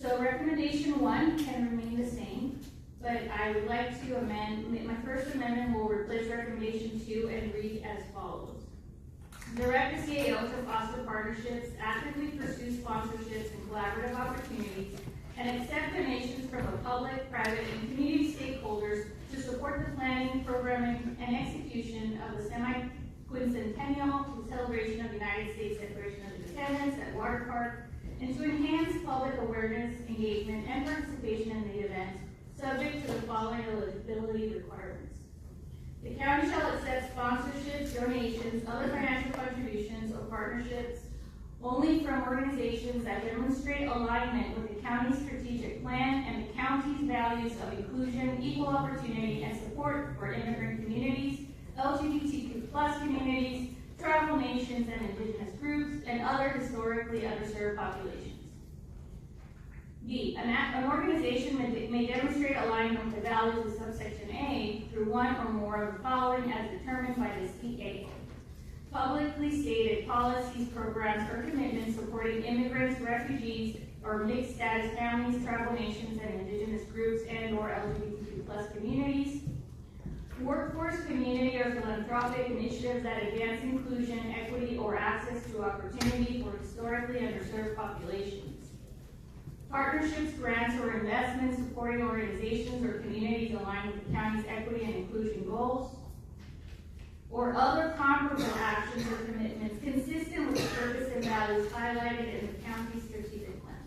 Speaker 15: So recommendation 1 can remain the same, but I would like to amend, my first amendment will replace recommendation 2 and read as follows. Direct the CAO to foster partnerships, actively pursue sponsorships and collaborative opportunities, and accept donations from the public, private, and community stakeholders to support the planning, programming, and execution of the semi-quincentennial celebration of the United States Declaration of Independence at Water Park, and to enhance public awareness, engagement, and participation in the event, subject to the following eligibility requirements. The county shall accept sponsorships, donations, other financial contributions, or partnerships only from organizations that demonstrate alignment with the county's strategic plan and the county's values of inclusion, equal opportunity, and support for immigrant communities, LGBTQ+ communities, tribal nations and indigenous groups, and other historically underserved populations. B, an organization may demonstrate alignment with the values of subsection A through one or more of the following as determined by the CAO. Publicly stated policies, programs, or commitments supporting immigrants, refugees, or mixed status families, tribal nations, and indigenous groups and or LGBTQ+ communities. Workforce, community, or philanthropic initiatives that advance inclusion, equity, or access to opportunity for historically underserved populations. Partnerships, grants, or investments supporting organizations or communities aligned with the county's equity and inclusion goals, or other comparable actions or commitments consistent with the purpose and values highlighted in the county's strategic plan.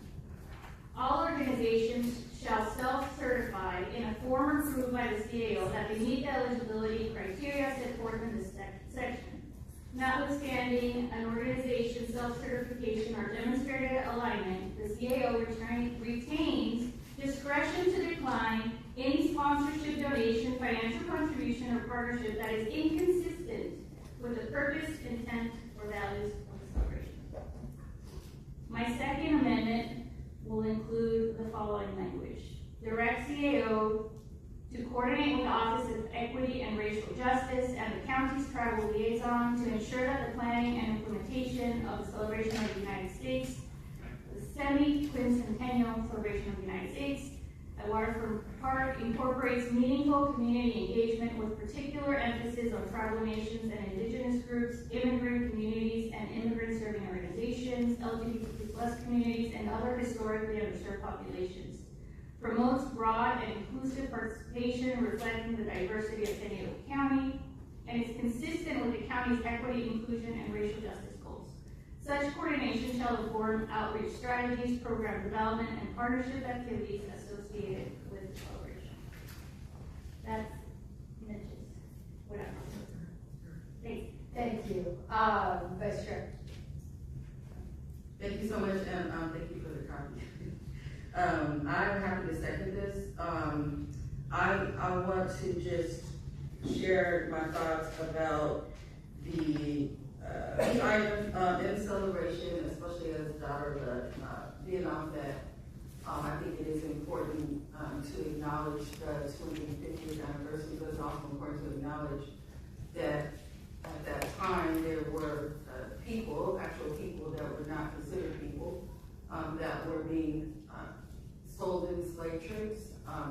Speaker 15: All organizations shall self-certify in a form approved by the CAO that they meet the eligibility criteria set forth in this section. Notwithstanding an organization's self-certification or demonstrated alignment, the CAO retains discretion to decline any sponsorship, donation, financial contribution, or partnership that is inconsistent with the purpose, intent, or values of the celebration. My second amendment will include the following language. Direct CAO to coordinate with the Office of Equity and Racial Justice and the county's tribal liaison to ensure that the planning and implementation of the celebration of the United States, the semi-quincentennial celebration of the United States at Waterfront Park incorporates meaningful community engagement with particular emphasis on tribal nations and indigenous groups, immigrant communities and immigrant serving organizations, LGBTQ+ communities, and other historically underserved populations. Promotes broad and inclusive participation reflecting the diversity of San Diego County, and is consistent with the county's equity, inclusion, and racial justice goals. Such coordination shall inform outreach strategies, program development, and partnership activities associated with the celebration. That's Mitch's. Whatever. Thanks.
Speaker 17: Thank you. Vice Chair.
Speaker 18: Thank you so much, and thank you for the copy. I'm happy to second this. I want to just share my thoughts about the item in celebration, especially as a daughter of the Vietnam vet. I think it is important to acknowledge the 250th anniversary, but it's also important to acknowledge that at that time there were actual people that were not considered people, that were being sold in slave trades,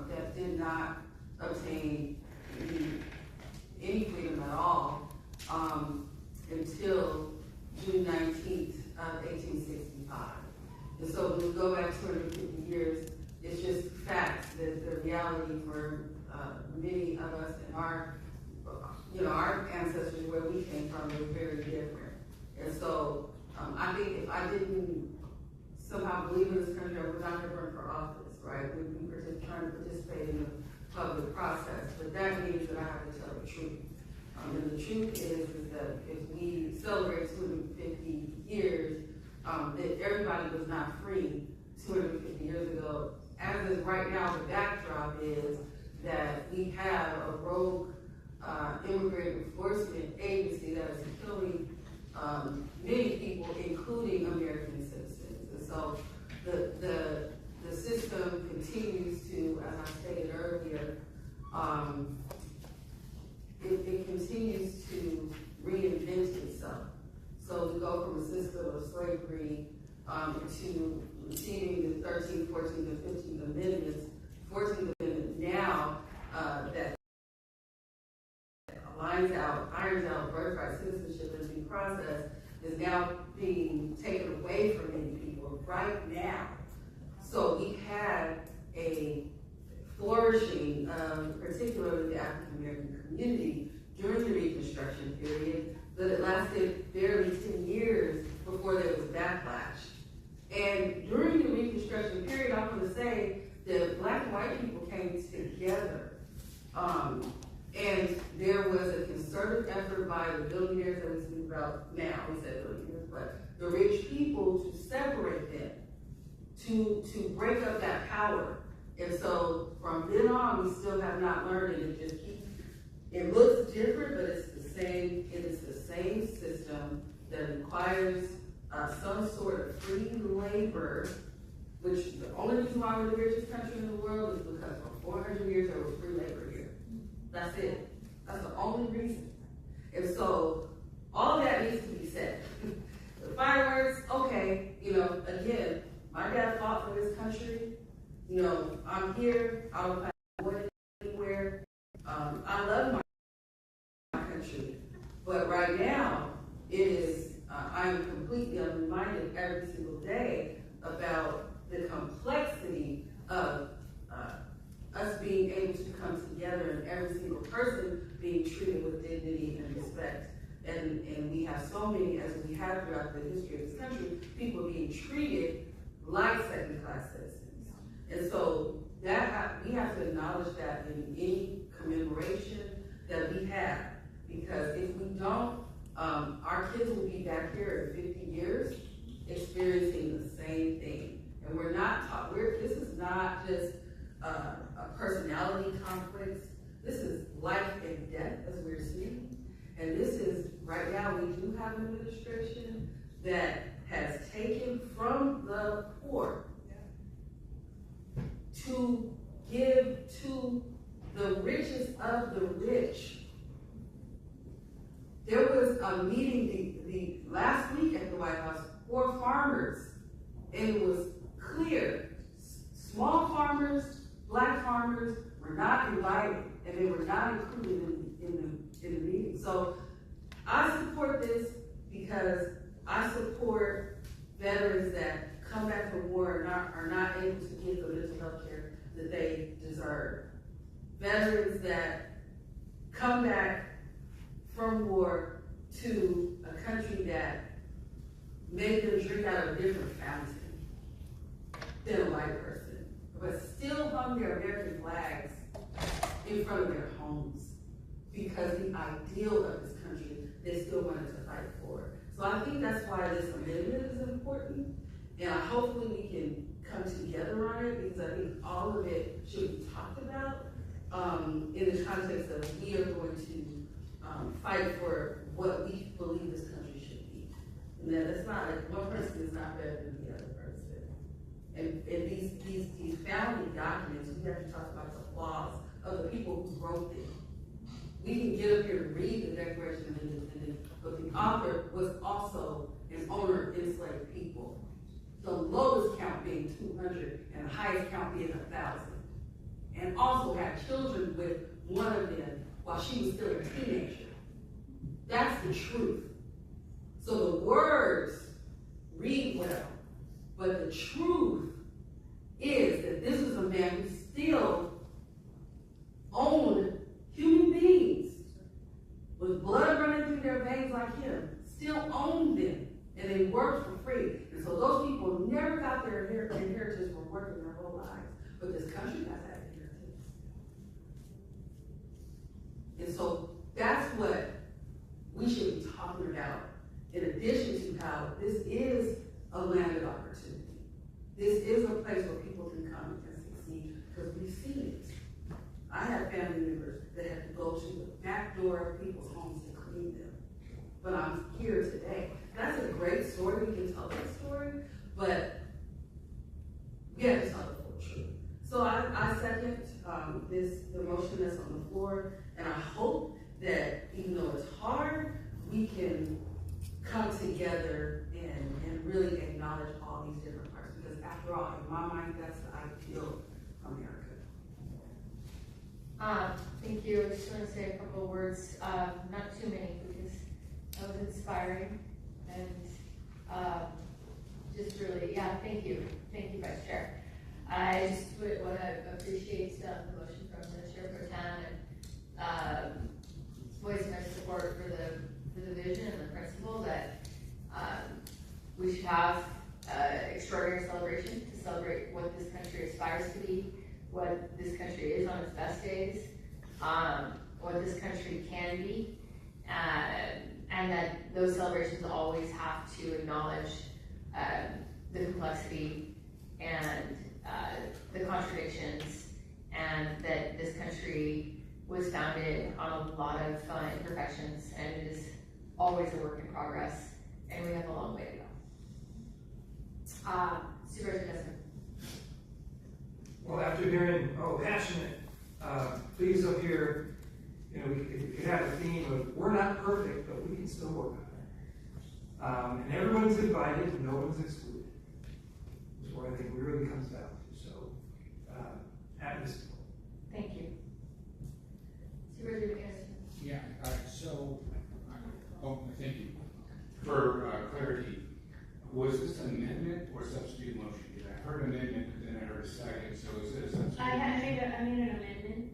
Speaker 18: that did not obtain any freedom at all until June 19th of 1865. And so when we go back 250 years, it's just facts that the reality for many of us and our ancestors, where we came from, was very different. And so I think if I didn't somehow believe in this country, I would not have run for office, right? We'd be trying to participate in the public process, but that means that I have to tell the truth. And the truth is that if we celebrate 250 years, that everybody was not free 250 years ago. As is right now, the backdrop is that we have a rogue immigrant enforcement agency that is killing many people, including American citizens. And so the system continues to, as I stated earlier, it continues to reinvent itself. So we go from a system of slavery to receiving the 13th, 14th, and 15th Amendments. 14th Amendment now that irons out birthright citizenship and due process is now being taken away from many people right now. So we had a flourishing, particularly the African American community during the Reconstruction period, but it lasted barely 10 years before there was backlash. And during the Reconstruction period, I'm going to say that Black and white people came together. And there was a concerted effort by the billionaires that we speak about now, we said billionaires, but the rich people to separate them, to break up that power. And so from then on, we still have not learned, and it just keeps, it looks different, but it's the same, it is the same system that requires some sort of free labor, which the only reason why we're the richest country in the world is because for 400 years there was free labor here. That's it. That's the only reason. And so all of that needs to be said. The fireworks, okay, again, my dad fought for this country. I'm here. I would find anywhere. I love my country. But right now, it is, I am completely reminded every single day about the complexity of us being able to come together and every single person being treated with dignity and respect. And we have so many, as we have throughout the history of this country, people being treated like second-class citizens. And so that we have to acknowledge that in any commemoration that we have. Because if we don't, our kids will be back here in 50 years experiencing the same thing. And we're not taught, this is not just a personality conflict. This is life and death as we're seeing. And this is, right now we do have an administration that has taken from the poor to give to the richest of the rich. There was a meeting the last week at the White House for farmers, and it was clear, small farmers, Black farmers were not invited, and they were not included in the meeting. So I support this because I support veterans that come back from war and are not able to get the mental health care that they deserve. Veterans that come back from war to a country that made them drink out of a different fountain than a white person, but still hung their American flags in front of their homes because the ideal of this country they still wanted to fight for. So I think that's why this amendment is important, and hopefully we can come together on it, because I think all of it should be talked about in the context of we are going to fight for what we believe this country should be. And that it's not like one person is not better than the other person. And these founding documents, we have to talk about the flaws of the people who wrote them. We can get up here and read the Declaration of Independence, but the author was also an owner of enslaved people. The lowest count being 200 and the highest count being 1,000. And also had children with one of them while she was still a teenager. That's the truth. So the words read well, but the truth is that this is a man who still owned human beings with blood running through their veins like him, still owned them, and they worked for free. And so those people never got their inheritance from working their whole lives, but this country got that inheritance. And so that's what we should be talking about, in addition to how this is a land of opportunity. This is a place where people can come and succeed, because we've seen it. I have family members that had to go to the back
Speaker 19: door of people's homes to clean them. But I'm here today. That's a great story, we can tell that story, but we have to tell the full truth. So I second the motion that's on the floor, and I hope that even though it's hard, we can come together and really acknowledge all these different parts, because after all, in my mind, that's the ideal America.
Speaker 1: Thank you. I just want to say a couple of words, not too many, because that was inspiring, and just really, yeah, thank you. Thank you, Vice Chair. I just would want to appreciate the motion from the Chair Pro Tem and voicing my support for the vision and the principle that we should have extraordinary celebration to celebrate what this country aspires to be, what this country is on its best days, what this country can be, and that those celebrations always have to acknowledge the complexity and the contradictions, and that this country was founded on a lot of imperfections, and it is always a work in progress, and we have a long way to go. Supervisor Desmond.
Speaker 2: Well, after hearing, passionate pleas up here, you know, we could have a theme of, we're not perfect, but we can still work on it. And everyone's invited, and no one's excluded. That's what I think it really comes down to. So, atmosphere.
Speaker 1: Thank you. Supervisor McKinnon.
Speaker 16: Yeah, so, thank you. For clarity, was this an amendment or substitute motion? Because I heard amendment, but then I heard a second, so is it a substitute?
Speaker 15: I made an amendment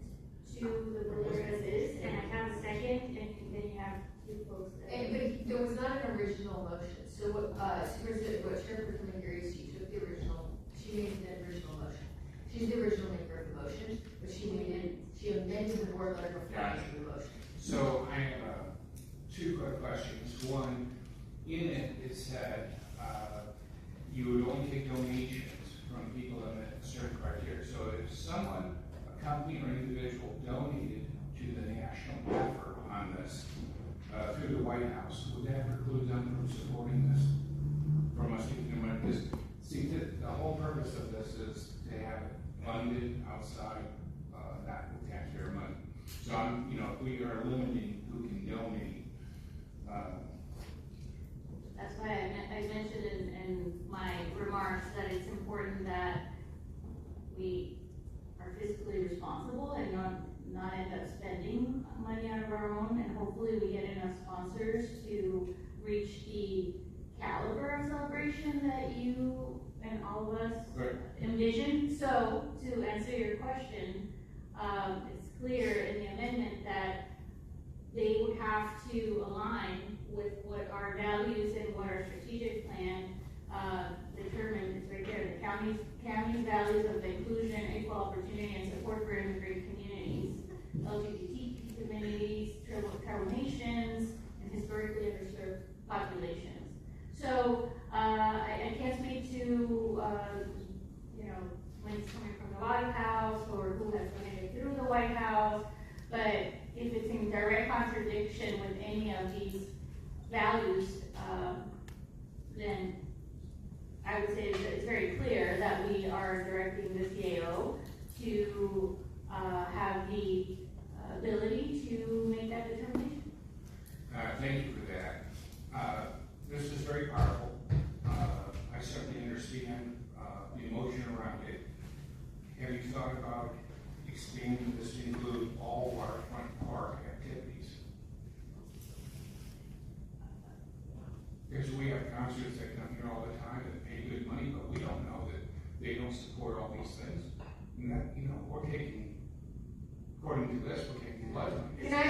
Speaker 15: to the ruler as is, and I have a second, and then you have two folks that.
Speaker 1: But there was not an original motion. So what Chair McKinnon, she took the original, she made the original motion. She's the original maker of the motion, but she amended the board letter before making the motion.
Speaker 16: So I have two quick questions. One, in it, it said you would only take donations from people that met certain criteria. So if someone, a company or individual, donated to the national effort on this through the White House, would that preclude them from supporting this, from us taking their money? Because, see, the whole purpose of this is to have it funded outside that with taxpayer money. So I'm, if we are limiting who can donate,
Speaker 15: that's why I mentioned in my remarks that it's important that we are fiscally responsible and not end up spending money out of our own, and hopefully we get enough sponsors to reach the caliber of celebration that you and all of us envision. So to answer your question, it's clear in the amendment that they would have to align with what our values and what our strategic plan determined. It's right there. The county's values of inclusion, equal opportunity, and support for immigrant communities, LGBT communities, tribal nations, and historically underserved populations. So I can't speak to when it's coming from the White House or who has donated through the White House, but if it's in direct contradiction with any of these values, then I would say that it's very clear that we are directing the CAO to have the ability to make that determination.
Speaker 16: Thank you for that. This is very powerful. I certainly understand the emotion around it. Have you thought about expanding this to include all waterfront park activities? Because we have concerts that come here all the time that pay good money, but we don't know that they don't support all these things. And that, we're taking, according to this, we're taking blood money.
Speaker 1: Can I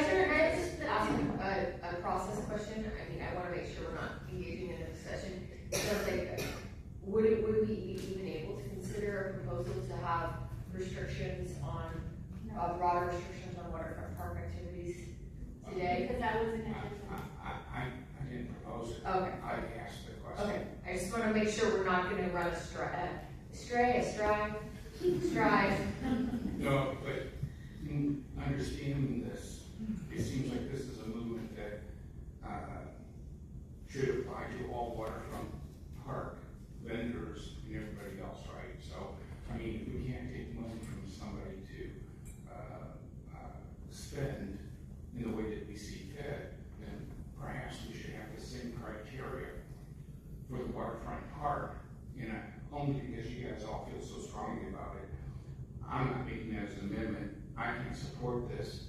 Speaker 1: just ask a process question? I mean, I want to make sure we're not engaging in a discussion. So like, would we be even able to consider a proposal to have restrictions on, broader restrictions on waterfront park activities today?
Speaker 15: Because that was an
Speaker 16: I didn't propose it.
Speaker 1: Okay.
Speaker 16: I asked the question.
Speaker 1: Okay, I just want to make sure we're not going to run stride.
Speaker 16: No, but in understanding this, it seems like as an amendment, I can support this.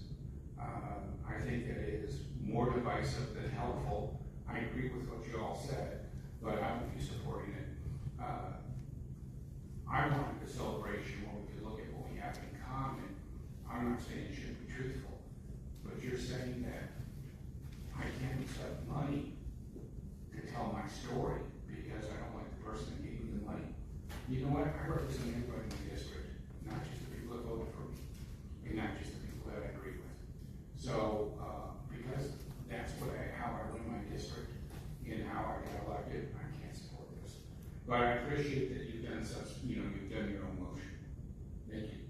Speaker 16: I think that it is more divisive than helpful. I agree with what you all said, but I won't be supporting it. I wanted a celebration where we could look at what we have in common. I'm not saying it shouldn't be truthful, but you're saying that I can't accept money to tell my story because I don't like the person that gave me the money. You know what? I represent everybody in the district, not just the people that voted for me, and not just the people that I agree with. So, because that's how I run my district and how I got elected, I can't support this. But I appreciate that you've done you've done your own motion. Thank you.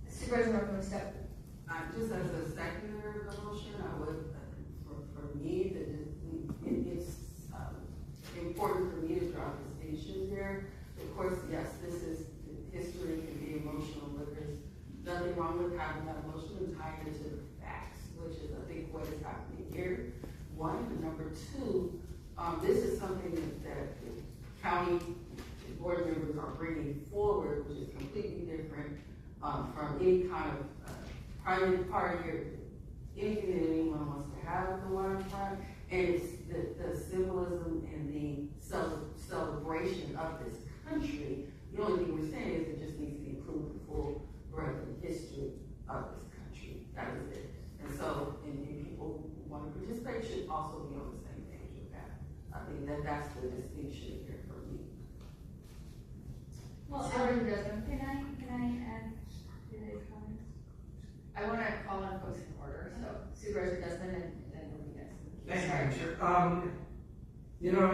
Speaker 1: Supervisor Marco, step.
Speaker 19: Just as a seconder of the motion, I would, for me, it's important for me to draw distinctions here. Of course, yes, this is, history can be emotional, but there's nothing wrong with having that emotion and tying it to the facts, which is, I think, what is happening here. One, and number two, this is something that the county board members are bringing forward, which is completely different from any kind of private party or anything that anyone wants to have at the waterfront. And it's the symbolism and the celebration of this country. The only thing we're saying is it just needs to include the full breadth and history of this country. That is it. And so, and people who want to participate should also be on the same page with that. I think that's the distinction here for me.
Speaker 15: Well, can I add to his comments?
Speaker 1: I want to call on folks in order, so Supervisor Desmond and then you guys.
Speaker 2: Thank you, Madam Chair.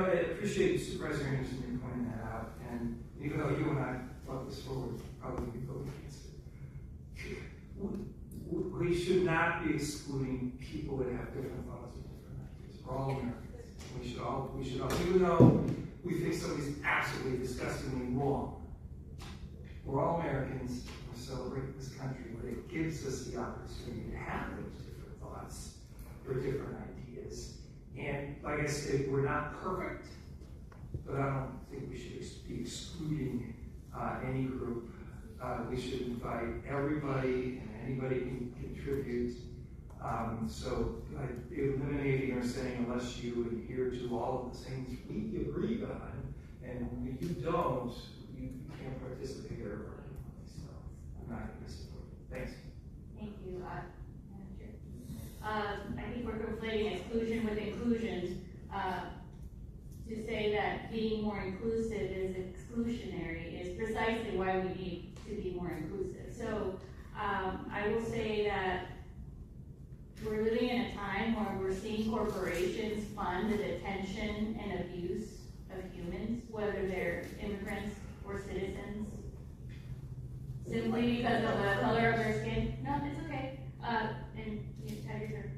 Speaker 2: I appreciate Supervisor Anderson pointing that out, and even though you and I brought this forward, probably we voted against it. We should not be excluding people that have different thoughts or different ideas. We're all Americans. We should all, even though we think somebody's absolutely disgustingly wrong, we're all Americans. We celebrate this country, but it gives us the opportunity to have those different thoughts or different ideas. And like I said, we're not perfect, but I don't think we should be excluding any group. We should invite everybody, and anybody can contribute. So eliminating or saying unless you adhere to all of the things we agree on, and when you don't, you can't participate or work. So I'm not going to support it. Thanks.
Speaker 15: Thank you, Madam Chair. I think we're conflating exclusion with inclusion. To say that being more inclusive is exclusionary is precisely why we need to be more inclusive. So I will say that we're living in a time where we're seeing corporations fund the detention and abuse of humans, whether they're immigrants or citizens, simply because of the color of their skin. No, it's okay. And you have your turn.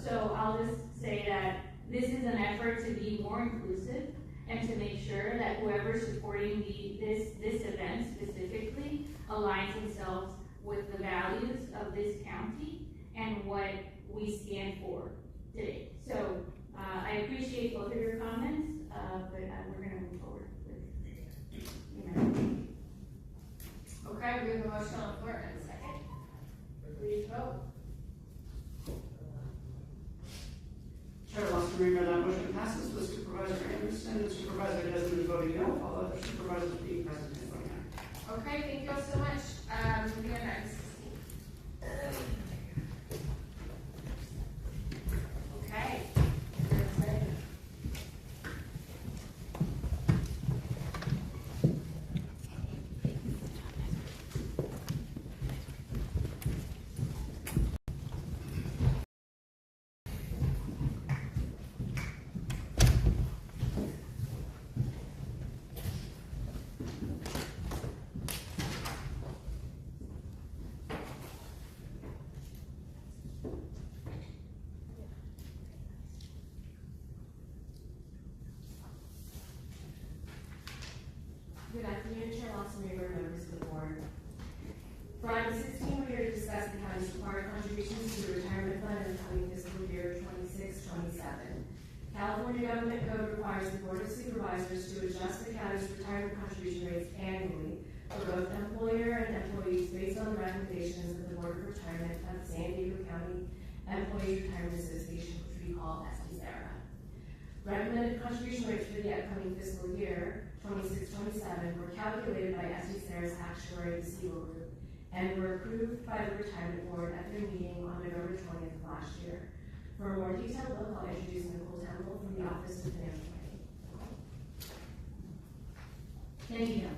Speaker 15: So I'll just say that this is an effort to be more inclusive and to make sure that whoever's supporting this event specifically aligns themselves with the values of this county and what we stand for today. So I appreciate both of your comments, but we're going to move forward with
Speaker 1: Okay, we have a motion on the floor and a second. Please vote.
Speaker 3: Chair Lawson, remember that motion passes with Supervisor Anderson and Supervisor Desmond voting no, all other supervisors being present and voting aye.
Speaker 1: Okay, thank you all so much. Moving on next. Okay.
Speaker 8: Good afternoon, Chair Lawson, Mayor, members of the board. For item 16, we're here to discuss the county's required contributions to the retirement fund in the coming fiscal year 26-27. California Government Code requires the Board of Supervisors to adjust the county's retirement contribution rates annually for both employer and employees based on the recommendations of the Board of Retirement of the San Diego County Employees Retirement Association, which we call SDSERA. Recommended contribution rates for the upcoming fiscal year 26-27 were calculated by SDSERA's actuary receivable group and were approved by the Retirement Board at their meeting on November 20th of last year. For a more detailed look, I'll introduce Nicole Temple from the Office of Financial Planning. Thank you.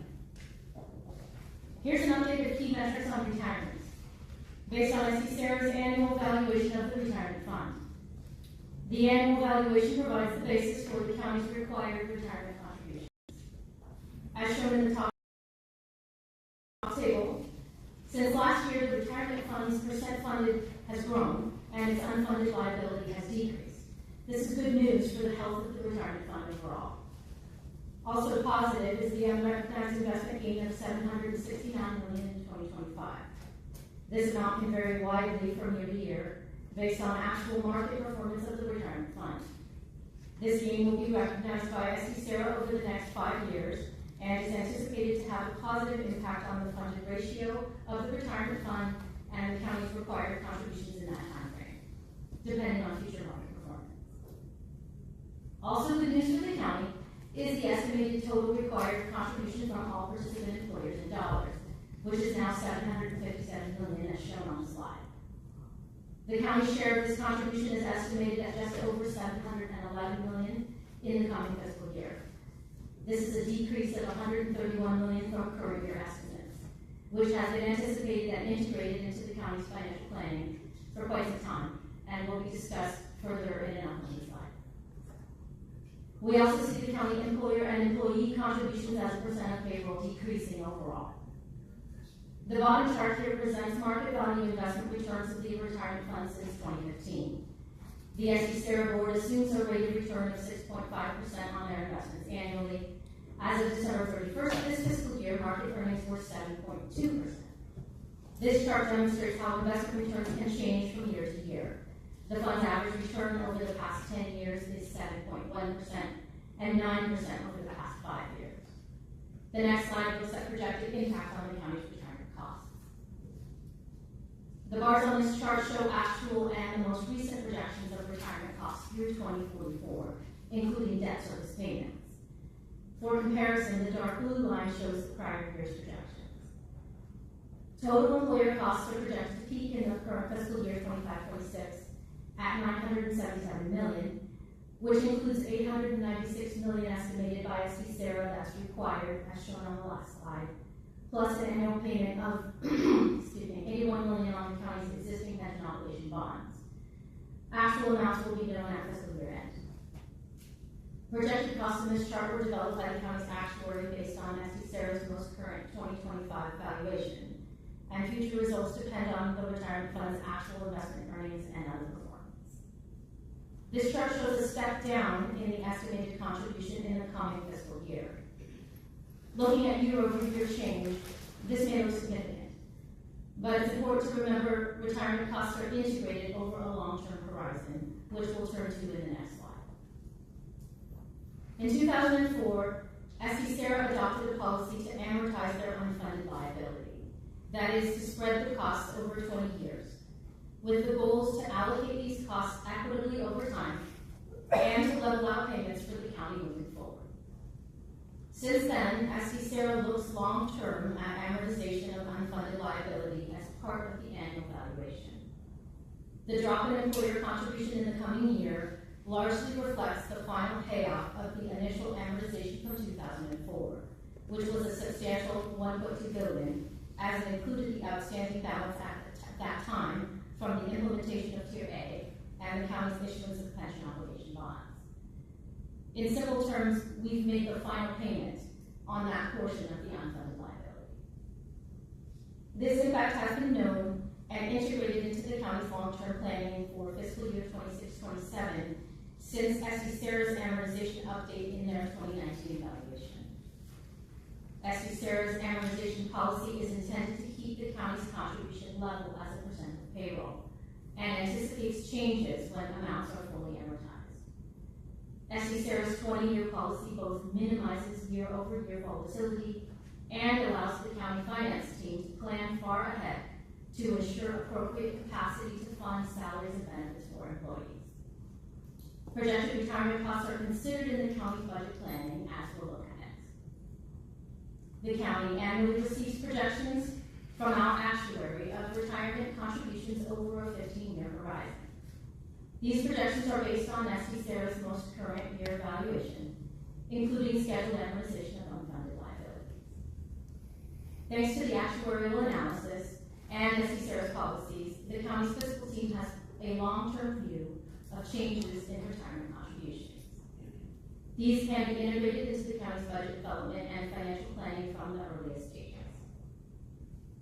Speaker 8: Here's an update of key metrics on retirements. Based on SDSERA's annual valuation of the retirement fund. The annual valuation provides the basis for the county's required retirement contributions. As shown in the top table, since last year, the retirement fund's percent funded has grown and its unfunded liability has decreased. This is good news for the health of the retirement fund overall. Also positive is the unrecognized investment gain of $769 million in 2025. This amount can vary widely from year to year based on actual market performance of the retirement fund. This gain will be recognized by SDSERA over the next 5 years and is anticipated to have a positive impact on the funded ratio of the retirement fund and the county's required contributions in that time frame, depending on future market performance. Also good news for the county is the estimated total required contribution from all participant employers in dollars, which is now $757 million as shown on the slide. The county's share of this contribution is estimated at just over $711 million in the coming fiscal year. This is a decrease of $131 million from current year estimates, which has been anticipated and integrated into the county's financial planning for quite some time and will be discussed further in an upcoming slide. We also see the county employer and employee contributions as a percent of payroll decreasing overall. The bottom chart here presents market value investment returns of the retirement fund since 2015. The SDSERA board assumes a rate of return of 6.5% on their investments annually. As of December 31st of this fiscal year, market earnings were 7.2%. This chart demonstrates how investment returns can change from year to year. The fund's average return over the past 10 years is 7.1% and 9% over the past 5 years. The next slide looks at projected impact on the county's retirement costs. The bars on this chart show actual and the most recent projections of retirement costs through 2044, including debt service payments. For comparison, the dark blue line shows the prior year's projections. Total employer costs are projected to peak in the current fiscal year 25-26 at $977 million, which includes $896 million estimated by SDSERA that's required, as shown on the last slide, plus an annual payment of $81 million on the county's existing pension obligation bonds. Actual amounts will be known at fiscal year end. Projected costs in this chart were developed by the county's actuary based on SDSERA's most current 2025 valuation, and future results depend on the retirement fund's actual investment earnings and other performance. This chart shows a step down in the estimated contribution in the coming fiscal year. Looking at year-over-year change, this may look significant, but it's important to remember retirement costs are integrated over a long-term horizon, which we'll turn to in the next slide. In 2004, SDSERA adopted a policy to amortize their unfunded liability, that is, to spread the costs over 20 years, with the goals to allocate these costs equitably over time and to level out payments for the county moving forward. Since then, SDSERA looks long-term at amortization of unfunded liability as part of the annual valuation. The drop in employer contribution in the coming year largely reflects the final payoff of the initial amortization from 2004, which was a substantial $1.2 billion, as it included the outstanding balance at that time from the implementation of Tier A and the county's issuance of pension obligation bonds. In simple terms, we've made the final payment on that portion of the unfunded liability. This impact has been known and integrated into the county's long-term planning for fiscal year 26-27 since SDSERA's amortization update in their 2019 evaluation. SDSERA's amortization policy is intended to keep the county's contribution level as a percent of payroll and anticipates changes when amounts are fully amortized. SDSERA's 20-year policy both minimizes year-over-year volatility and allows the county finance team to plan far ahead to ensure appropriate capacity to fund salaries and benefits for employees. Projected retirement costs are considered in the county budget planning as we'll look at it. The county annually receives projections from our actuary of retirement contributions over a 15-year horizon. These projections are based on SDSARA's most current year evaluation, including scheduled amortization of unfunded liabilities. Thanks to the actuarial analysis and SDSARA's policies, the county's fiscal team has a long-term view of changes in retirement contributions. These can be integrated into the county's budget development and financial planning from the earliest stages.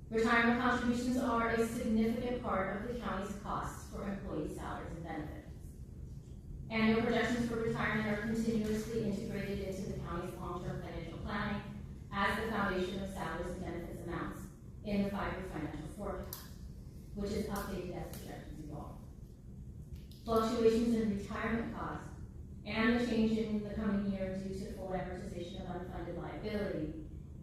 Speaker 8: Retirement contributions are a significant part of the county's costs for employee salaries and benefits. Annual projections for retirement are continuously integrated into the county's long-term financial planning as the foundation of salaries and benefits amounts in the 5-year financial forecast, which is updated as projections evolve. Fluctuations in retirement costs and the change in the coming year due to full amortization of unfunded liability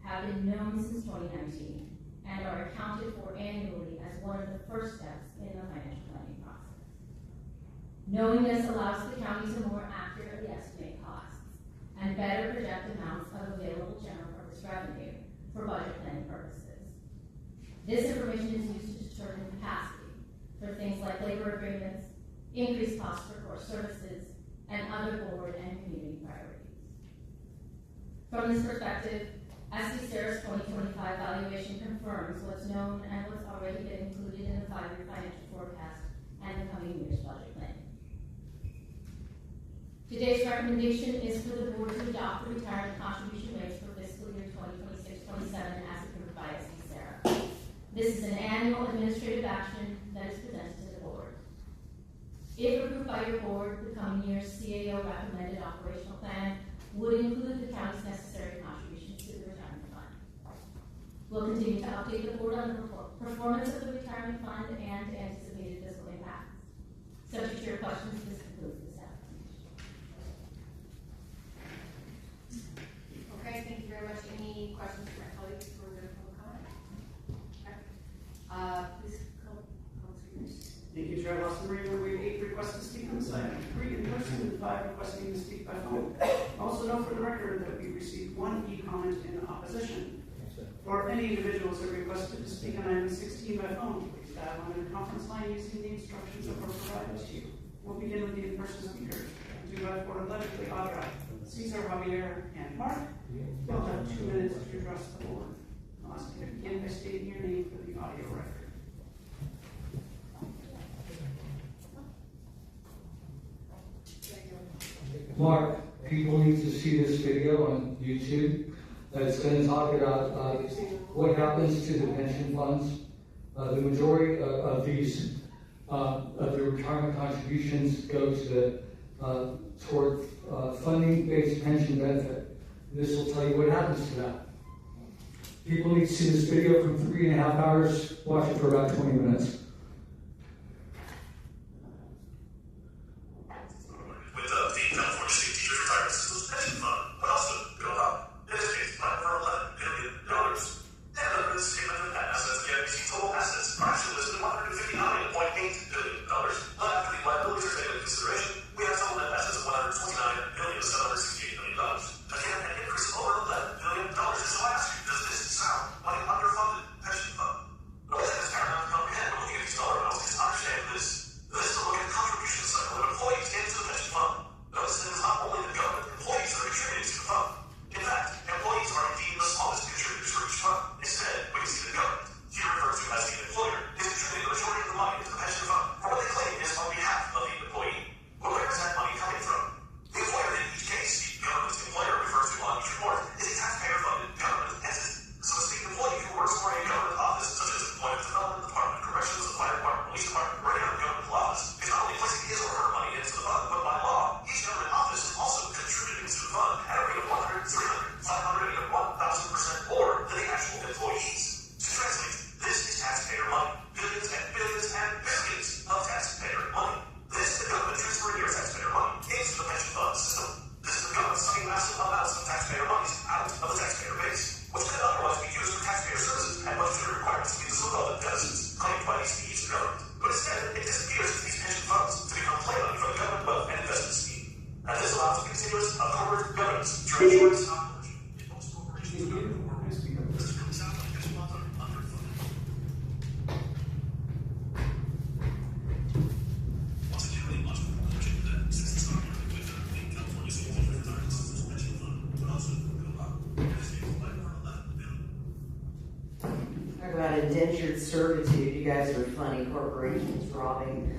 Speaker 8: have been known since 2019 and are accounted for annually as one of the first steps in the financial planning process. Knowing this allows the county to more accurately estimate costs and better project amounts of available general purpose revenue for budget planning purposes. This information is used to determine capacity for things like labor agreements, increased costs for core services, and other board and community priorities. From this perspective, SDSARA's 2025 valuation confirms what's known and what's already been included in the 5-year financial forecast and the coming year's budget plan. Today's recommendation is for the board to adopt the retirement contribution rates for fiscal year 2026-27 as approved by SDSARA. This is an annual administrative action that is presented to the board. If approved by your board, the coming year's CAO recommended operational plan would include the county's necessary contributions to the retirement fund. We'll continue to update the board on the performance of the retirement fund and anticipated fiscal impacts. Subject to your questions, this concludes the staff presentation.
Speaker 1: Okay, thank you very much. Any questions from my colleagues for the public comment? Okay. Please call speakers.
Speaker 3: Thank you, Chair Lawson Marino. We have 8 requests to speak on this item, 3 in person and 5 requesting to speak by phone. Also note for the record that we received 1 e-comment in opposition. For any individuals that requested to speak on item 16 by phone, please dial on the conference line using the instructions that were provided to you. We'll begin with the in-person speakers. 2 by 4 allegedly Audra, Cesar, Javier, and Mark. You'll have 2 minutes to address the board. I'll ask you to begin by stating your name for the audio record.
Speaker 7: Mark, people need to see this video on YouTube. It's going to talk about what happens to the pension funds. The majority of these, of the retirement contributions go to the, toward funding-based pension benefit. This will tell you what happens to that. People need to see this video from 3.5 hours. Watch it for about 20 minutes.
Speaker 20: Does this sound like an underfunded pension fund? The way that is paramount to comprehend when looking at
Speaker 8: Talk about indentured servitude. You guys are funny. Corporations robbing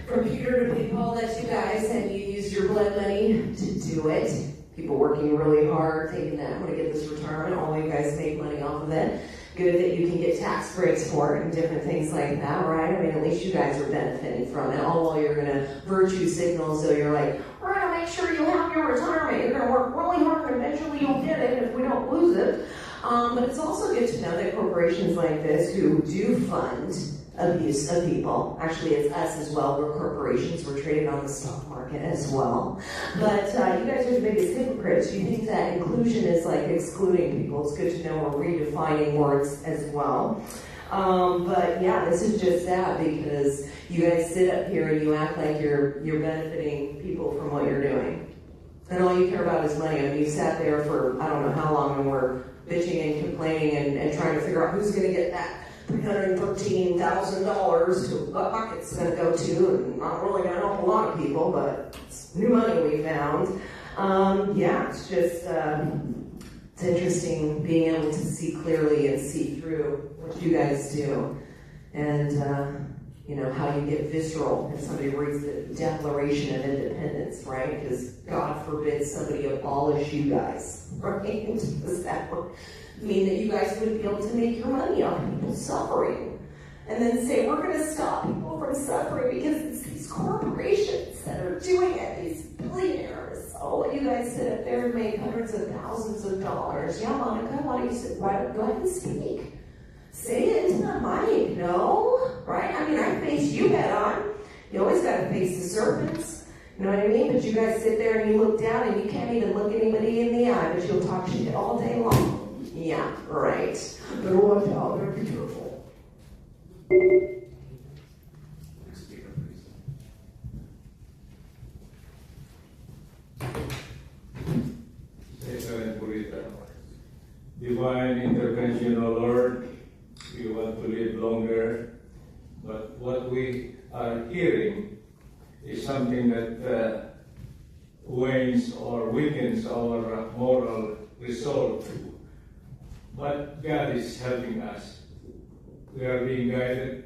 Speaker 8: from Peter to pay Paul. That's you guys, and you used your blood money to do it. People working really hard, thinking that I'm going to get this retirement. All you guys make money off of it. Good that you can get tax breaks for it and different things like that, right? I mean, at least you guys are benefiting from it. All while you're going to virtue signal, so you're like, we're going to make sure you have your retirement. You're going to work really hard, and eventually you'll get it if we don't lose it. But it's also good to know that corporations like this who do fund abuse of people, actually it's us as well, we're corporations, we're traded on the stock market as well. But you guys are the biggest hypocrites. You think that inclusion is like excluding people. It's good to know we're redefining words as well. But yeah, this is just sad because you guys sit up here and you act like you're benefiting people from what you're doing. And all you care about is money. I mean, you sat there for I don't know how long and we're bitching and complaining and trying to figure out who's going to get that $313,000 to what bucket it's going to go to, and not really going to help a lot of people, but it's new money we found. Yeah, it's just it's interesting being able to see clearly and see through what you guys do, and you know how you get visceral if somebody reads the Declaration of Independence, right? Because God forbid somebody abolish you guys, right? Does that mean that you guys wouldn't be able to make your money off people suffering? And then say, we're going to stop people from suffering because it's these corporations that are doing it, these billionaires. Oh, you guys sit up there and make hundreds of thousands of dollars. Yeah, Monica, why don't you sit, go ahead and speak. Say it into the mic, no? Right? I mean, I face you head on. You always got to face the serpents. You know what I mean? But you guys sit there and you look down and you can't even look anybody in the eye, but you'll talk shit all day long. Yeah, right. Better watch out, better be careful.
Speaker 4: Next speaker, please. Divine intervention, O Lord. We want to live longer, but what we are hearing is something that wanes or weakens our moral resolve. But God is helping us. We are being guided,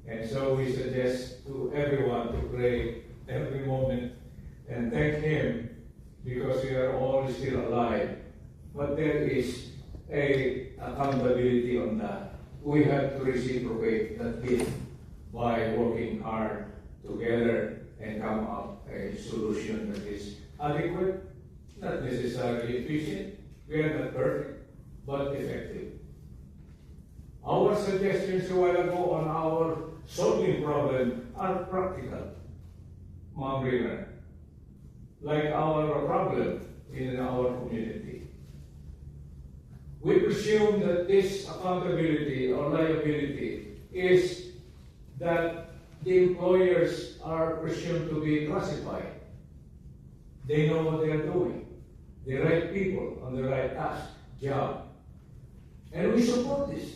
Speaker 4: and so we suggest to everyone to pray every moment and thank Him because we are all still alive. But there is a accountability on that. We have to reciprocate that gift by working hard together and come up a solution that is adequate, not necessarily efficient. We are not perfect, but effective. Our suggestions a while ago on our solving problem are practical. Ma'am Ringer, like our problem in our community. We presume that this accountability or liability is that the employers are presumed to be classified. They know what they are doing. The right people on the right task, job. And we support this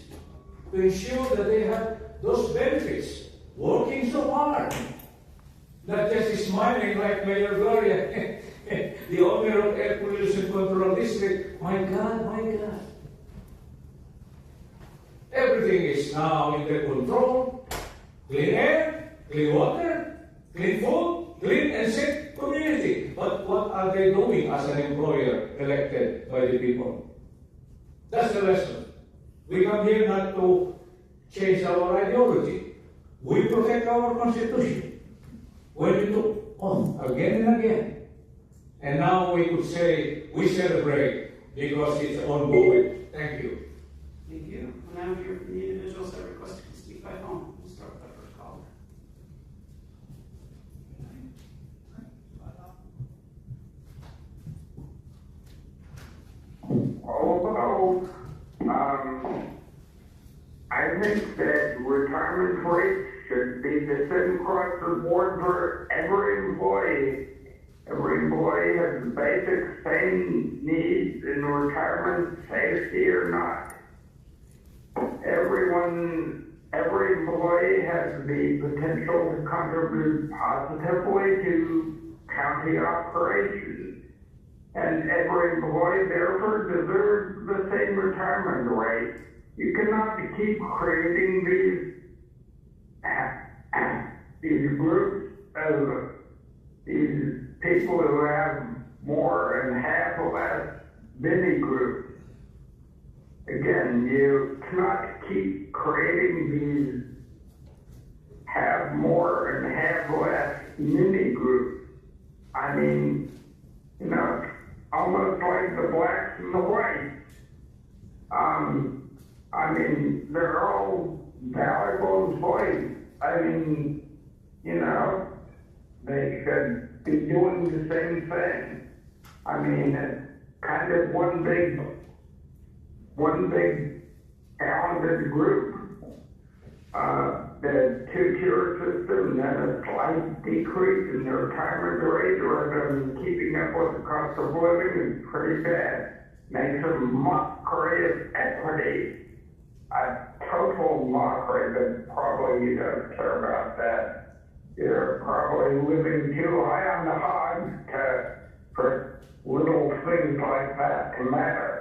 Speaker 4: to ensure that they have those benefits, working so hard. Not just smiling like Mayor Gloria, the owner of Air Pollution Control District. My God, my God. Everything is now under control. Clean air, clean water, clean food, clean and safe community. But what are they doing as an employer elected by the people? That's the lesson. We come here not to change our ideology. We protect our Constitution. When we took oath again and again. And now we could say we celebrate because it's ongoing. Thank you.
Speaker 3: Thank you. We'll now hear from the individuals that requested to speak by phone. We'll start with our first caller.
Speaker 9: Hello. I think that retirement rates should be the same across the board for every employee. Every employee has the basic same needs in retirement, safety or not. Every employee has the potential to contribute positively to county operations. And every employee therefore deserves the same retirement rate. You cannot keep creating these groups of these people who have more and have less mini groups. Again, you cannot keep creating these have more and have less mini groups. I mean, you know, almost like the blacks and the whites. I mean, they're all valuable employees. I mean, you know, they should be doing the same thing. I mean, it's kind of one big talented group. The two-tier system, then a slight decrease in the retirement rate, or them keeping up with the cost of living is pretty bad. Makes a mockery of equity. A total mockery, but probably you don't care about that. You're probably living too high on the hog for little things like that to matter.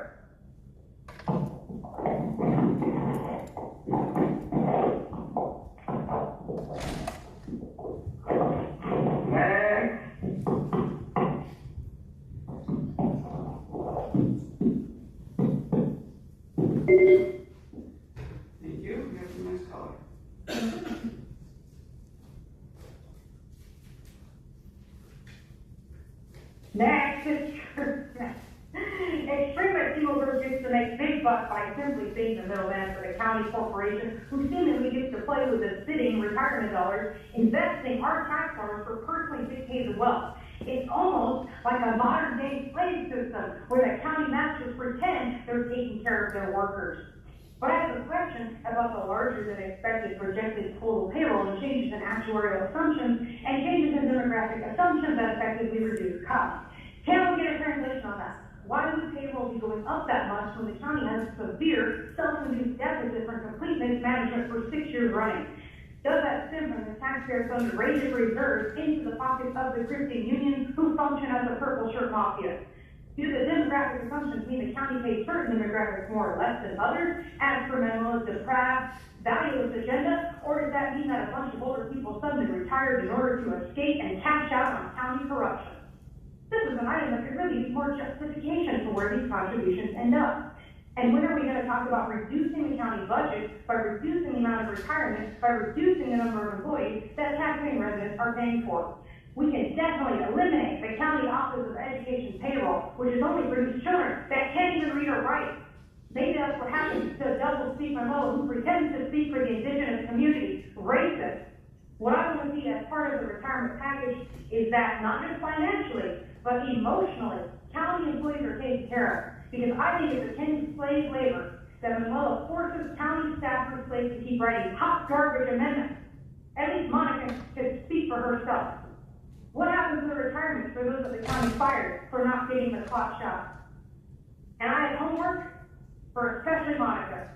Speaker 9: Next.
Speaker 3: Thank you. We have the next caller.
Speaker 11: Next, extremely few groups used to make big bucks by simply being the middleman for the county corporation who seemingly gets to play with the sitting retirement dollars, investing our tax dollars for personally dictated wealth. It's almost like a modern day slave system where the county masters pretend they're taking care of their workers. But I have a question about the larger than expected projected total payroll and changes in actuarial assumptions and changes in demographic assumptions that effectively reduce costs. Can we get a translation on that? Why would payroll be going up that much when the county has a severe self-induced deficit from complete mismanagement for 6 years running? Does that stem from the taxpayer funded range of reserves into the pockets of the Christian unions who function as a purple shirt mafia? Do the demographic assumptions mean the county pays certain demographics more or less than others, as per Manuela's depraved, valueless agenda, or does that mean that a bunch of older people suddenly retired in order to escape and cash out on county corruption? This is an item that could really use more justification for where these contributions end up. And when are we going to talk about reducing the county budget by reducing the amount of retirement, by reducing the number of employees that taxpaying residents are paying for? We can definitely eliminate the County Office of Education payroll, which is only for these children that can't even read or write. Maybe that's what happens to double speak Manuela, who pretends to speak for the indigenous community, racist. What I want to see as part of the retirement package is that not just financially, but emotionally, county employees are taken care of. Because I think it's akin to slave labor that Manuela forces county staff and slaves to keep writing hot garbage amendments. At least Monica can speak for herself. What happens to the retirements for those that the county fired for not getting the clock shot? And I have homework for especially Monica.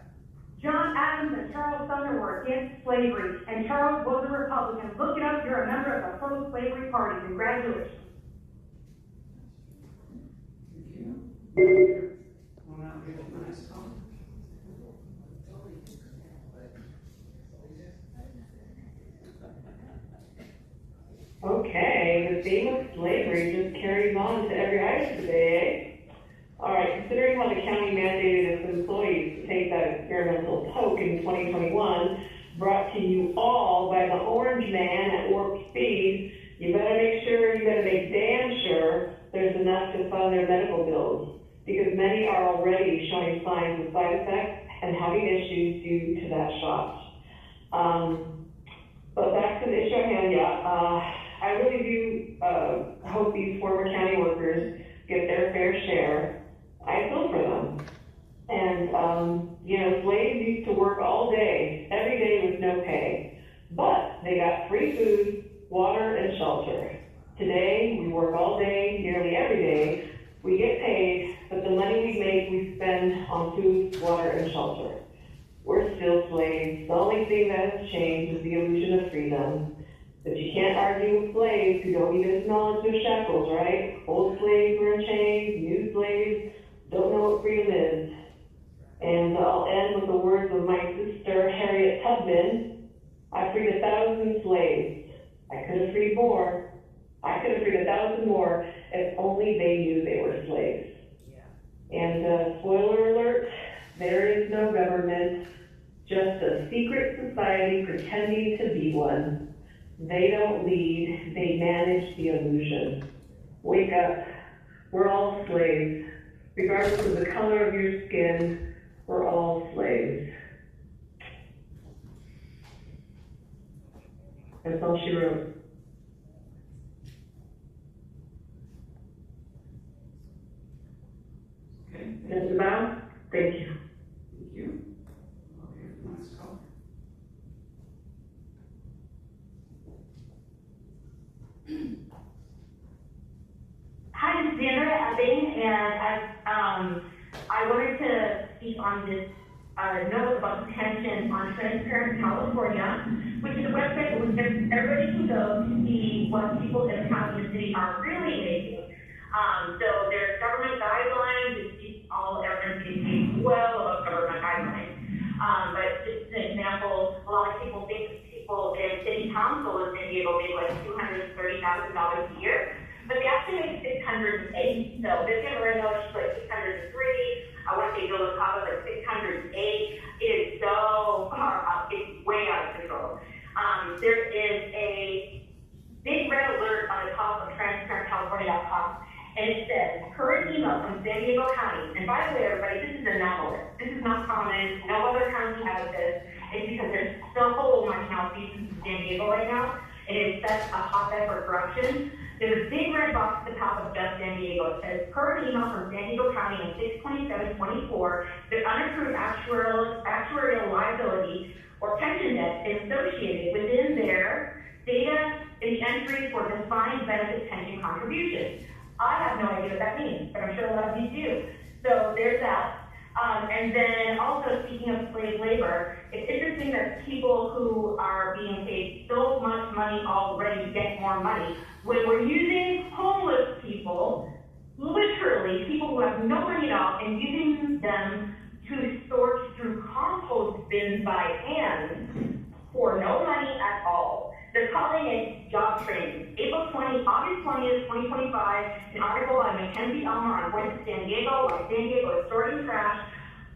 Speaker 11: John Adams and Charles Sumner were against slavery, and Charles was a Republican. Look it up, you're a member of the pro-slavery party. Congratulations.
Speaker 3: We'll now get to the next call.
Speaker 10: Okay, the theme of slavery just carries on to every item today, eh? All right, considering how the county mandated its employees to take that experimental poke in 2021, brought to you all by the Orange Man at Warp Speed, you better make damn sure there's enough to fund their medical bills, because many are already showing signs of side effects and having issues due to that shot. But back to the issue at hand, I really do hope these former county workers get their fair share. I feel for them. And, slaves used to work all day, every day with no pay. But they got free food, water, and shelter. Today, we work all day, nearly every day. We get paid, but the money we make, we spend on food, water, and shelter. We're still slaves. The only thing that has changed is the illusion of freedom. But you can't argue with slaves who don't even acknowledge their shackles, right? Old slaves were in chains, new slaves don't know what freedom is. And I'll end with the words of my sister, Harriet Tubman. I freed 1,000 slaves. I could have freed more. I could have freed 1,000 more if only they knew they were slaves. And spoiler alert, there is no government, just a secret society pretending to be one. They don't lead, they manage the illusion. Wake up, we're all slaves. Regardless of the color of your skin, we're all slaves. That's all she wrote.
Speaker 3: Okay.
Speaker 10: Mr. Bow, thank you.
Speaker 3: Thank you. Okay, let's go.
Speaker 14: Hi, this is Andrea Ebbing, and I wanted to speak on this note about the pension on Transparent California, which is a website where everybody can go to see what people in the county and city are really making. So there's government guidelines, it's all evidence is well above government guidelines. But just an example, a lot of people think that people in city council in San Diego make like $230,000 a year. But they actually make 608. So this year right now she's like 603. I want to say Bill Cabo like 608. It is so far up. It's way out of control. There is a big red alert on the top of transparentcalifornia.com, and it says current email from San Diego County. And by the way, everybody, this is anomalous. This is not common. No other county has this. It's because there's so much malfeasance in San Diego right now. It is such a hotbed for corruption. There's a big red box at the top of Just San Diego. It says, current email from San Diego County on 6/27/24, the unapproved actuarial liability or pension debt is associated within their data in the entry for defined benefit pension contributions. I have no idea what that means, but I'm sure a lot of you do. So there's that. And then also speaking of slave labor, it's interesting that people who are being paid so much money already get more money. When we're using homeless people, literally people who have no money at all, and using them to sort through compost bins by hand for no money at all. They're calling it job training. August 20th, 2025, an article by Mackenzie Elmer on Voice of San Diego, why San Diego is sorting trash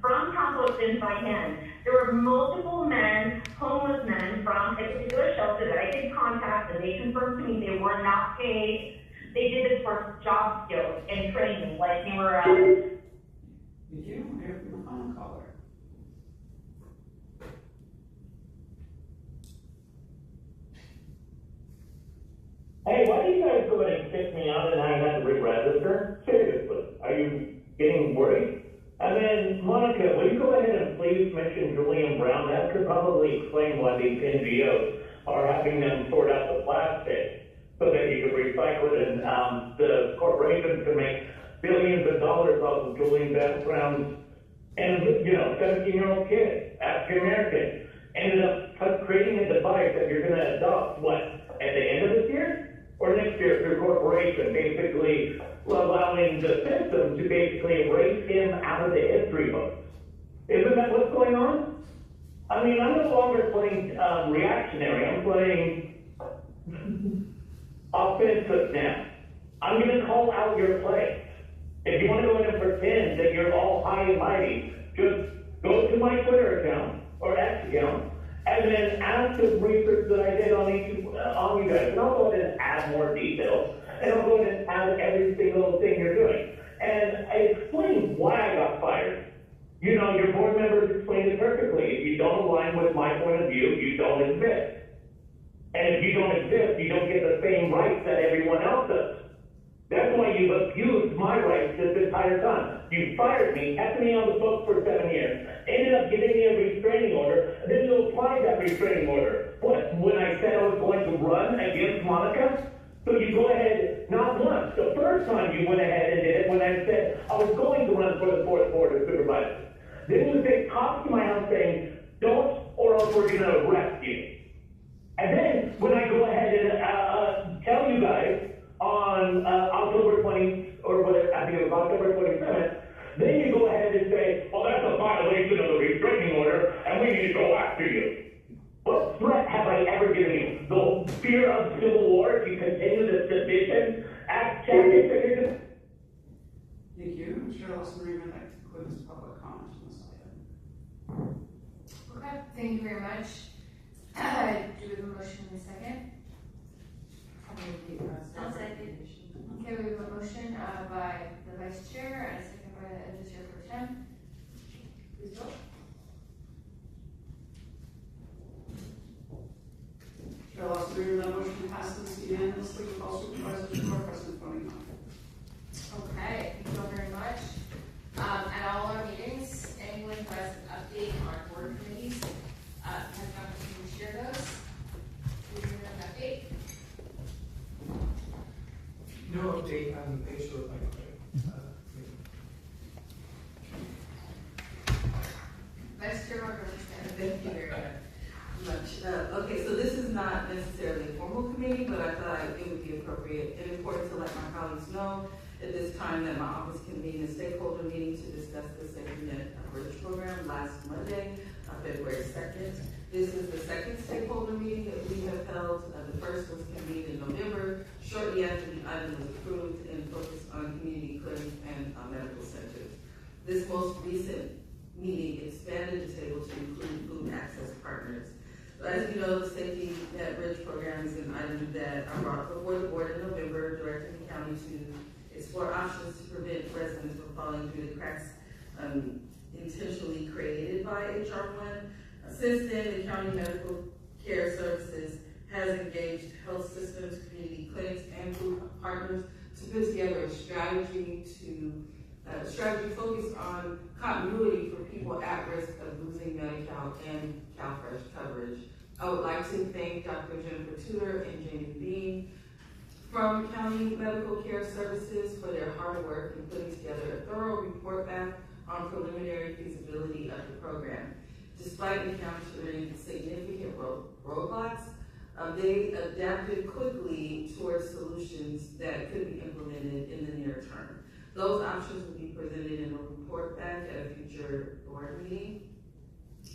Speaker 14: from compost bins by hand. There were multiple men, homeless men from a particular shelter that I did contact, and they confirmed to me they were not paid. They did this for job skills and training, like they were.
Speaker 3: Thank you. We'll hear from the final caller.
Speaker 20: Hey, why do you guys go ahead and kick me out and I have to re-register? Seriously, are you getting worried? And then, Monica, will you go ahead and please mention Julian Brown? That could probably explain why these NGOs are having them sort out the plastic so that you can recycle it, and the corporations can make billions of dollars off of Julian Brown's and, 17-year-old kid, African American, ended up creating a device that you're going to adopt, what, at the end of this year? Or next year through corporation, basically allowing the system to basically erase him out of the history books. Isn't that what's going on? I mean, I'm no longer playing reactionary, I'm playing offensive now. I'm going to call out your play. If you want to go in and pretend that you're all high and mighty, just go to my Twitter account or X account and then ask the research that I did on you guys. And I'll go ahead and add more details, and I'll go ahead and add every single thing you're doing. And I explained why I got fired. Your board members explained it perfectly. If you don't align with my point of view, you don't exist. And if you don't exist, you don't get the same rights that everyone else does. That's why you've abused my rights this entire time. You fired me, kept me on the books for 7 years, ended up giving me a restraining order, and then you applied that restraining order. What, when I said I was going to run against Monica? So you go ahead, not once, the first time you went ahead and did it when I said I was going to run for the 4th Board of Supervisors. Then you sent cops to my house saying, don't, or else we're going to arrest you. And then when I go ahead and tell you guys, on October 20th, or whatever, I think it was October 27th, then you go ahead and say, well, that's a violation
Speaker 1: Thank you very much. Do we have a motion in a second?
Speaker 15: I'll second.
Speaker 1: Okay, we have a motion by the vice chair and a second by the chair pro tem. Please vote.
Speaker 3: Chair Lawson, reader, that motion passes unanimously with all supervisors and board president voting on.
Speaker 1: Okay, thank you all very much. At all our meetings, anyone who has an update on our board committees has an opportunity to share those. Do you have an update?
Speaker 2: No update on the page of my
Speaker 1: Vice Chair Mark.
Speaker 19: Thank you very much. Okay, so this is not necessarily a formal committee, but I thought it would be appropriate and important to let my colleagues know at this time that my office convened a stakeholder meeting to discuss the safety net bridge program last Monday, February 2nd. This is the second stakeholder meeting that we have held. The first was convened in November, shortly after the item was approved, and focused on community clinics and medical centers. This most recent meeting expanded the table to include food access partners. So as you know, the safety net bridge program is an item that I brought before the board in November, directing the county to explore options to prevent residents from falling through the cracks intentionally created by HR 1. Since then, the county medical care services has engaged health systems, community clinics, and food partners to put together a strategy focused on continuity for people at risk of losing Medi-Cal and CalFresh coverage. I would like to thank Dr. Jennifer Tudor and Jamie Bean from County Medical Care Services for their hard work in putting together a thorough report back on preliminary feasibility of the program. Despite encountering significant roadblocks, they adapted quickly towards solutions that could be implemented in the near term. Those options will be presented in a report back at a future board meeting.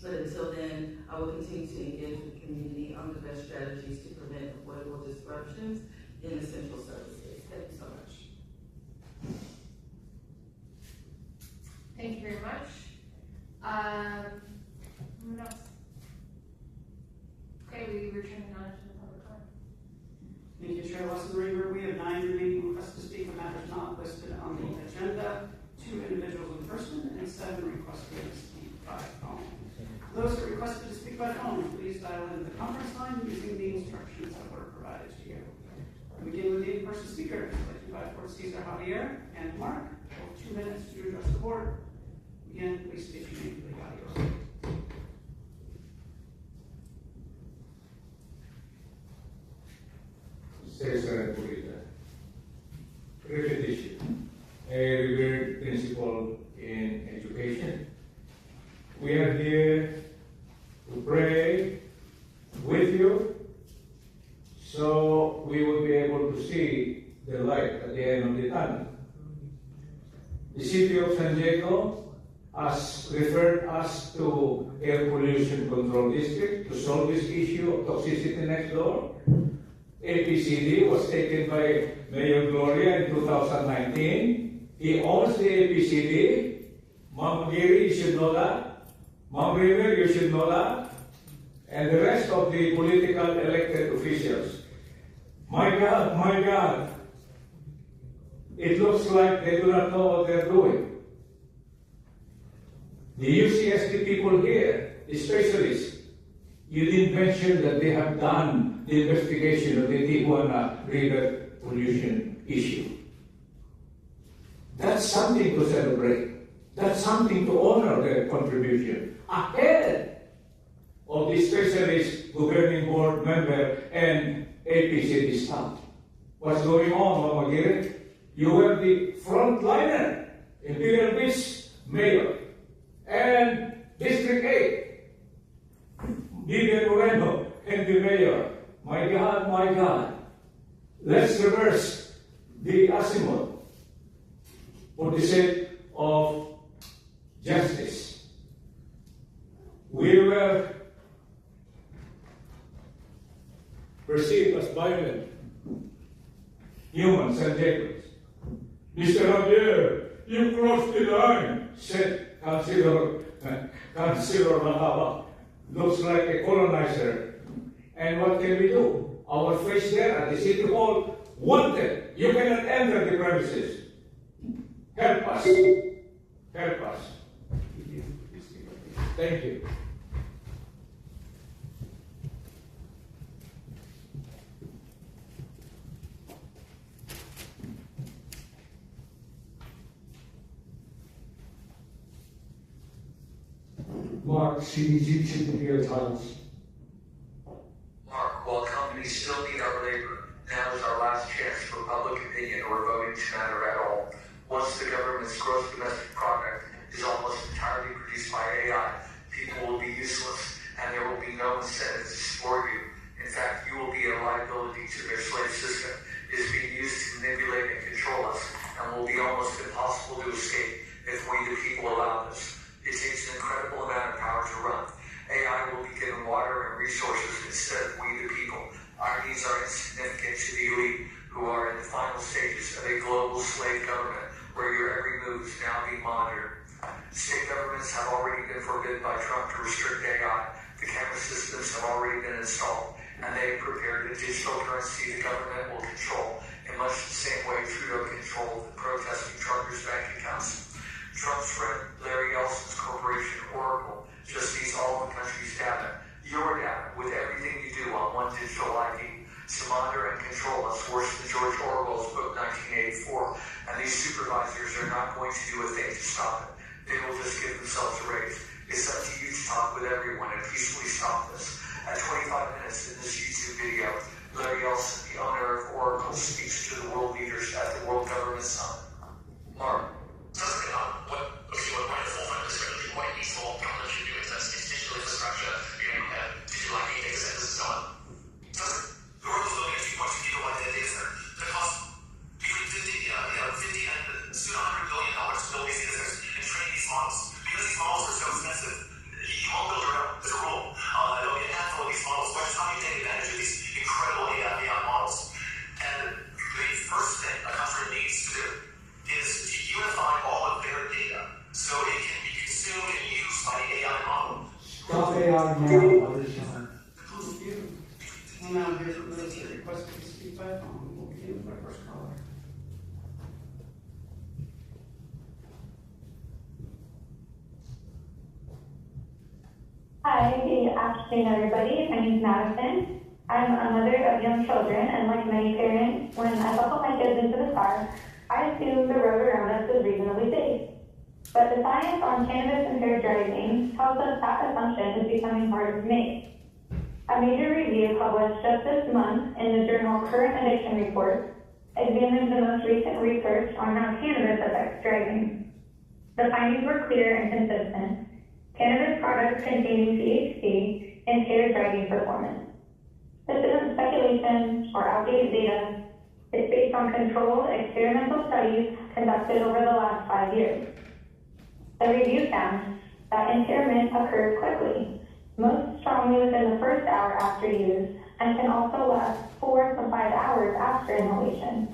Speaker 19: But until then, I will continue to engage with the community on the best strategies to prevent avoidable disruptions in essential services. Thank you so much.
Speaker 1: Thank you very much. What else? Okay, we return on to the public comment.
Speaker 3: Thank you, Chair Lawson Reamer. We have 9 remaining requests to speak on matters not listed on the agenda, 2 individuals in person, and 7 requested to speak by phone. Those who requested to speak by phone, please dial in the conference line using the instructions that were provided to you. We begin with the in-person speaker, elected by Fort Cesar Javier and Mark, both 2 minutes to address the board. Again, please state your name for the audio.
Speaker 4: Cesar Purita. Repetition. A revered principle in education. We are here to pray with you so we will be able to see the light at the end of the tunnel. The city of San Diego has referred us to Air Pollution Control District to solve this issue of toxicity next door. APCD was taken by Mayor Gloria in 2019. He owns the APCD. Ma'am Giri, you should know that. Ma'am River, you should know that. And the rest of the political elected officials. My God, it looks like they do not know what they're doing. The UCSD people here, the specialists, you didn't mention that they have done the investigation of the Tijuana River pollution issue. That's something to celebrate. That's something to honor their contribution ahead of the specialist governing board member and APCD staff. What's going on, Mama Giri? You were the frontliner, Imperial Beach Mayor, and District 8, Vivian Moreno, and the Mayor. My God, let's reverse the azimuth for the sake of justice. We were perceived as violent humans and Jacobs. Mr. Javier, you crossed the line, said Councilor Mahaba. looks like a colonizer. And what can we do? Our face there at the City Hall, wanted. You cannot enter the premises. Help us. Help us. Thank you.
Speaker 7: Mark, CDG should be your titles.
Speaker 21: Mark, while companies still need our labor, now is our last chance for public opinion or voting to matter at all. Once the government's gross domestic product is almost entirely produced by AI, people will be useless, and there will be no incentive to support you. In fact, you will be a liability to their slave system. It is being used to manipulate and control us, and will be almost impossible to escape if we the people allow this. It takes an incredible amount of power to run. AI will be given water and resources instead of we the people. Our needs are insignificant to the elite, who are in the final stages of a global slave government where your every move is now being monitored. State governments have already been forbidden by Trump to restrict AI. The camera systems have already been installed, and they have prepared a digital currency the government will control in much the same way Trudeau controlled the protesting truckers' bank accounts. Trump's friend Larry Ellison's corporation, Oracle, just needs all the country's data, your data, with everything you do on one digital ID, to monitor and control us worse than George Orwell's book 1984. And these supervisors are not going to do a thing to stop it. They will just give themselves a raise. It's up to you to talk with everyone and peacefully stop this. At 25 minutes in this YouTube video, Larry Ellison, the owner of Oracle, speaks to the world leaders at the World Government Summit. Mark.
Speaker 22: What wonderful fun description, what useful government should do is digital infrastructure, digital ID data centers and so on. The world is building a 2.2 gigawatt data center that costs between $50 and soon $100 billion to build these data centers and train these models. Because these models are so expensive, you won't build your own. There's a rule. There'll be a handful of these models. So how do you take advantage of these incredible AI models? And the first thing a country needs to do is to unify all of their data so it can be consumed and used by the AI model.
Speaker 7: Stop AI now, others time.
Speaker 3: We'll now hear from those that requested to speak by phone. We'll begin with our first caller.
Speaker 23: Hi, good afternoon, everybody. My name is Madison. I'm a mother of young children, and like many parents, when I buckle my kids into the car, I assume the road around us is reasonably safe. But the science on cannabis-impaired driving tells us that assumption is becoming harder to make. A major review published just this month in the journal Current Addiction Report examined the most recent research on how cannabis affects driving. The findings were clear and consistent. Cannabis products containing THC impair driving performance. This isn't speculation or outdated data. It's based on controlled experimental studies conducted over the last 5 years. The review found that impairment occurs quickly, most strongly within the first hour after use, and can also last 4 to 5 hours after inhalation.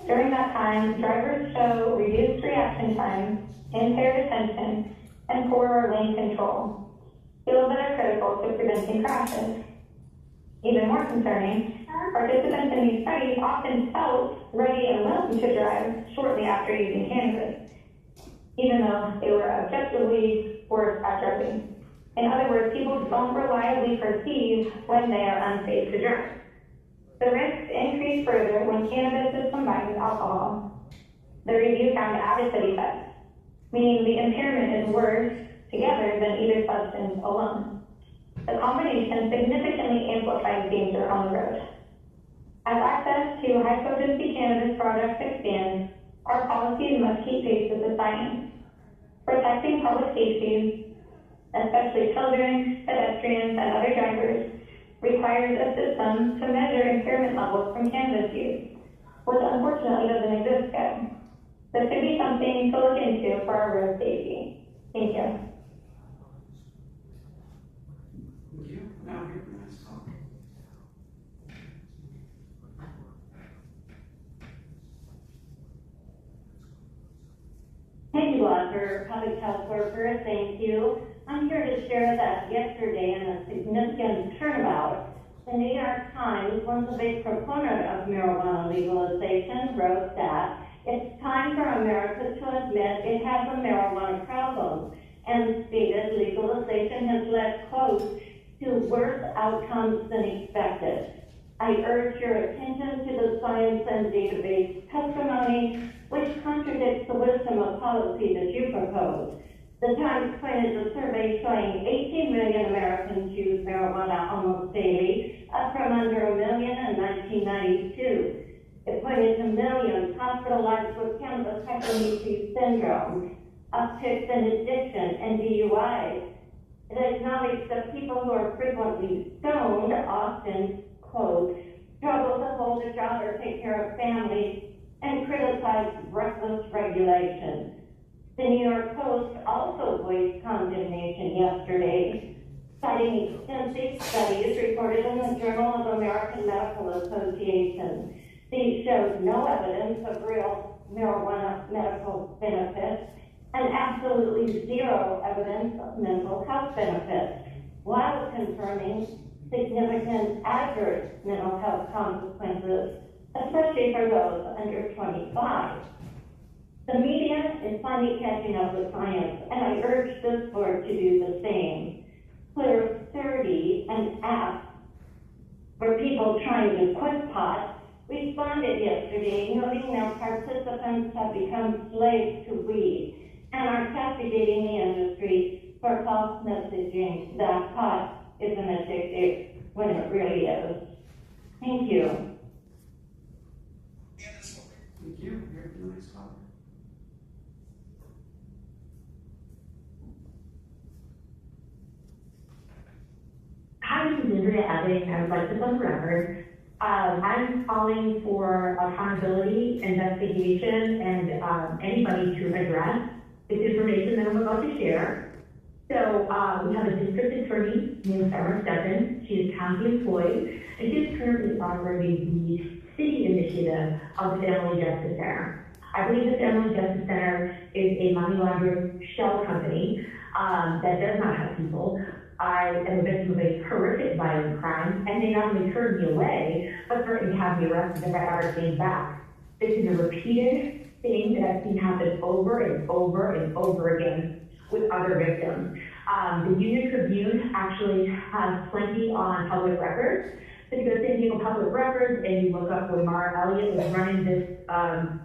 Speaker 23: During that time, drivers show reduced reaction time, impaired attention, and poorer lane control, skills that are critical to preventing crashes. Even more concerning, participants in these studies often felt ready and willing to drive shortly after using cannabis, even though they were objectively worse at driving. In other words, people don't reliably perceive when they are unsafe to drive. The risks increase further when cannabis is combined with alcohol. The review found additive effects, meaning the impairment is worse together than either substance alone. The combination significantly amplifies danger on the road. As access to high-potency cannabis products expands, our policies must keep pace with the science. Protecting public safety, especially children, pedestrians, and other drivers, requires a system to measure impairment levels from cannabis use, which unfortunately doesn't exist yet. This could be something to look into for our road safety. Thank you.
Speaker 3: Thank you. Now hear from the next caller.
Speaker 24: Thank you, Author, Public Health Worker. Thank you. I'm here to share that yesterday
Speaker 23: The New York Times, once a big proponent of marijuana legalization, wrote that it's time for America to admit it has a marijuana problem, and stated legalization has led, quote, to worse outcomes than expected. I urge your attention to the science and database testimony, which contradicts the wisdom of policy that you propose. The Times pointed to a survey showing 18 million Americans use marijuana almost daily, up from under a million in 1992. It pointed to millions hospitalized with cannabis hypermesis syndrome, upticks in addiction and DUIs. It acknowledged that people who are frequently stoned often, quote, struggle to hold a job or take care of families, and criticized reckless regulation. The New York Post also voiced condemnation yesterday, citing extensive studies reported in the Journal of American Medical Association. These showed no evidence of real marijuana medical benefits and absolutely zero evidence of mental health benefits, while confirming significant adverse mental health consequences, especially for those under 25. The media is finally catching up with science, and I urge this board to do the same. Clear 30, an app for people trying to quit pot, responded yesterday, noting their participants have become slaves to weed and are castigating the industry for false messaging that pot isn't addictive when it really is. Thank you.
Speaker 3: Thank you. Here for the next caller.
Speaker 14: Hi, this is Andrea Ebbing. I would like to put on the record. I'm calling for accountability, investigation, and anybody to address this information that I'm about to share. So we have a district attorney named Summer Steffen. She is county employed, and she is currently operating the city initiative of the Family Justice Center. I believe the Family Justice Center is a money laundering shell company that does not have people. I am a victim of a horrific violent crime, and they not only turned me away, but threatened to have me arrested if I ever came back. This is a repeated thing that I've seen happen over and over and over again with other victims. The Union Tribune actually has plenty on public records. So if you go to San Diego Public Records and you look up when Mara Elliott was running this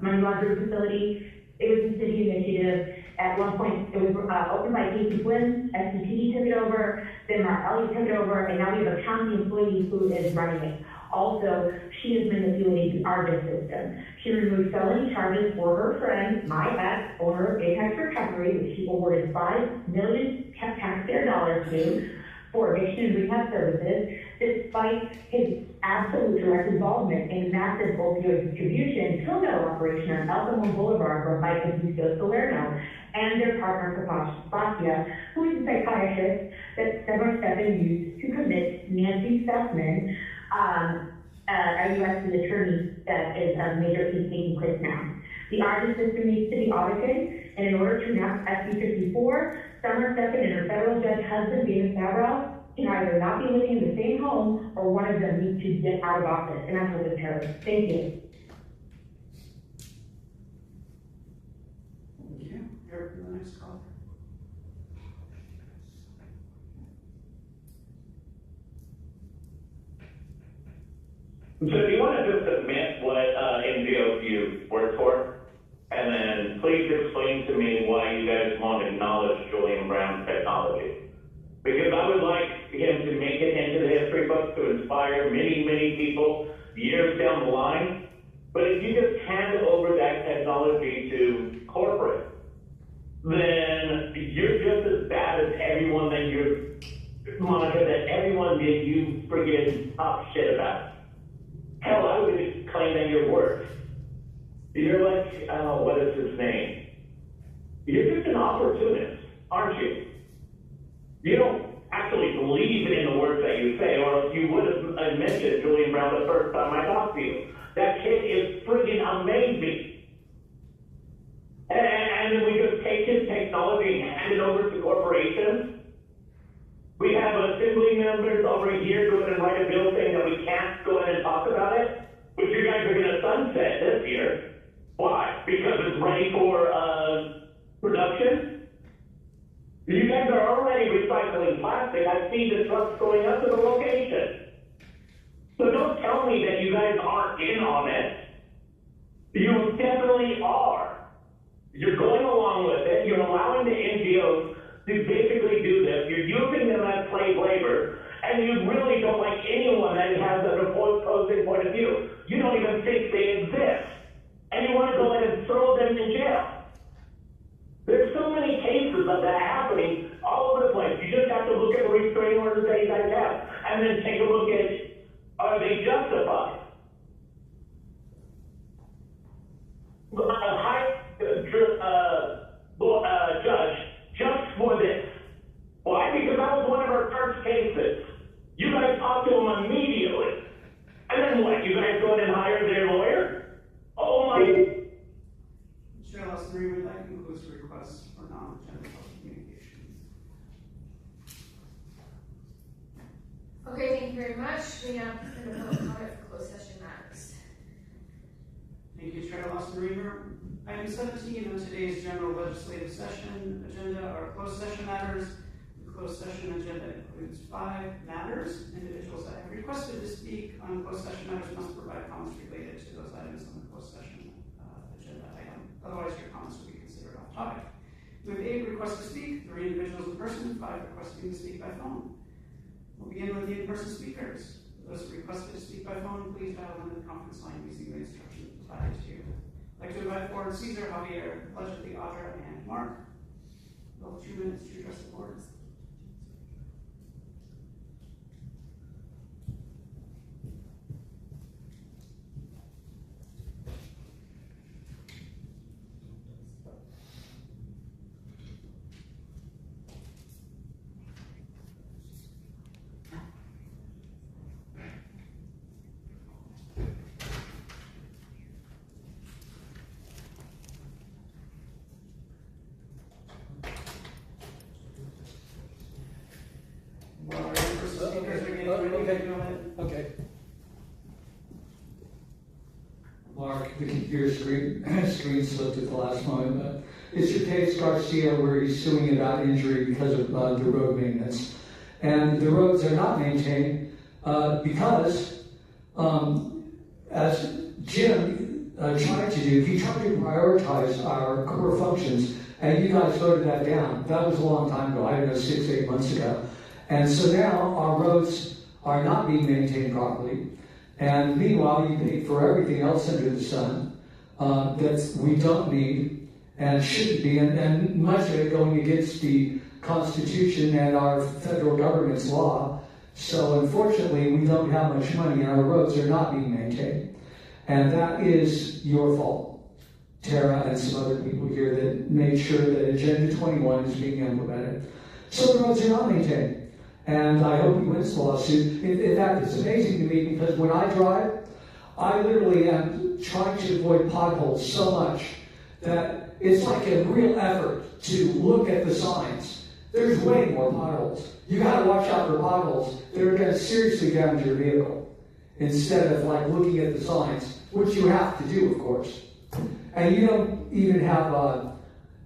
Speaker 14: money laundering facility, it was a city initiative. At one point, it was opened by Casey Flynn, SCPD took it over, then Mara Elliott took it over, and now we have a county employee who is running it. Also, she is manipulating the ARGIS system. She removed felony charges for her friend, my ex, owner of Apex Recovery, which she awarded $5 million taxpayer dollars to for addiction and rehab services, despite his absolute direct involvement in massive opioid distribution pill mill operation on El Camino Boulevard run by Francisco Salerno and their partner Kapasia, who is a psychiatrist that Summer Steffen used to commit Nancy Sussman, a U.S. attorney that is a major case taking place now. The ARGIS system needs to be audited, and in order to enact SB 54, Summer Steffen and her federal judge husband, David Favreau, can either not be living in the same home or one of them needs to get out of office, and I hope it's her. Thank you.
Speaker 3: Thank you. Here for the next caller.
Speaker 20: So do you want to just admit what NGOs you work for? And then please explain to me why you guys won't acknowledge Julian Brown's technology. Because I would like him to make it into the history books to inspire many, many people years down the line. But if you just hand over that technology to corporate, then you're just as bad as everyone that Monica, that everyone that you friggin' talk shit about. Hell, I would just claim that you're worse. You're like, what is his name? You're just an opportunist, aren't you? You don't actually believe in the words that you say, or else you would have mentioned Julian Brown the first time I talked to you. That kid is friggin' amazing. And then we just take his technology and hand it over to corporations. We have assembly members over every year go in and write a bill saying that we can't go in and talk about it, which you guys are gonna sunset this year. Why? Because it's ready for, production? You guys are already recycling plastic. I see the trucks going up to the location. So don't tell me that you guys aren't in on it. You definitely are. You're going along with it. You're allowing the NGOs to basically do this. You're using them as slave labor. And you really don't like anyone that has an opposing point of view. You don't even think they exist. And you want to go in and throw them in jail. There's so many cases of that happening all over the place. You just have to look at the restraining orders that you guys have, and then take a look at, are they justified? A high judge just for this. Why? Because that was one of our first cases. You guys talked to him immediately. And then what? You guys go in and hire their lawyer? Oh my.
Speaker 3: Chair Lester, that concludes requests for non-agenda communications.
Speaker 1: Okay, thank you very much. We now consider the public comment for closed session matters.
Speaker 3: Thank you, Chair Lester. Item 17 on today's general legislative session agenda are closed session matters. The closed session agenda includes 5 matters. Individuals that have requested to speak on closed session matters must provide comments related to those items on the closed session agenda item. Otherwise, your comments will be considered off topic. We have 8 requests to speak, 3 individuals in person, 5 requesting to speak by phone. We'll begin with the in-person speakers. Those requested to speak by phone, please dial into the conference line using the instructions provided to you. I'd like to invite forward Caesar, Javier, allegedly Audra, and Mark. You'll have 2 minutes to address the board.
Speaker 7: Okay. Mark, your screen slipped at the last moment. It's your case, Garcia, where he's suing about injury because of the road maintenance. And the roads are not maintained because, as Jim tried to do, he tried to prioritize our core functions, and you guys voted that down. That was a long time ago, I don't know, 6, 8 months ago. And so now our roads are not being maintained properly. And meanwhile, you pay for everything else under the sun that we don't need and shouldn't be, and much of it going against the Constitution and our federal government's law. So unfortunately, we don't have much money and our roads are not being maintained. And that is your fault, Tara and some other people here that made sure that Agenda 21 is being implemented. So the roads are not maintained. And I hope he wins the lawsuit. In fact, it's amazing to me because when I drive, I literally am trying to avoid potholes so much that it's like a real effort to look at the signs. There's way more potholes. You gotta watch out for potholes. They're gonna seriously damage your vehicle instead of like looking at the signs, which you have to do, of course. And you don't even have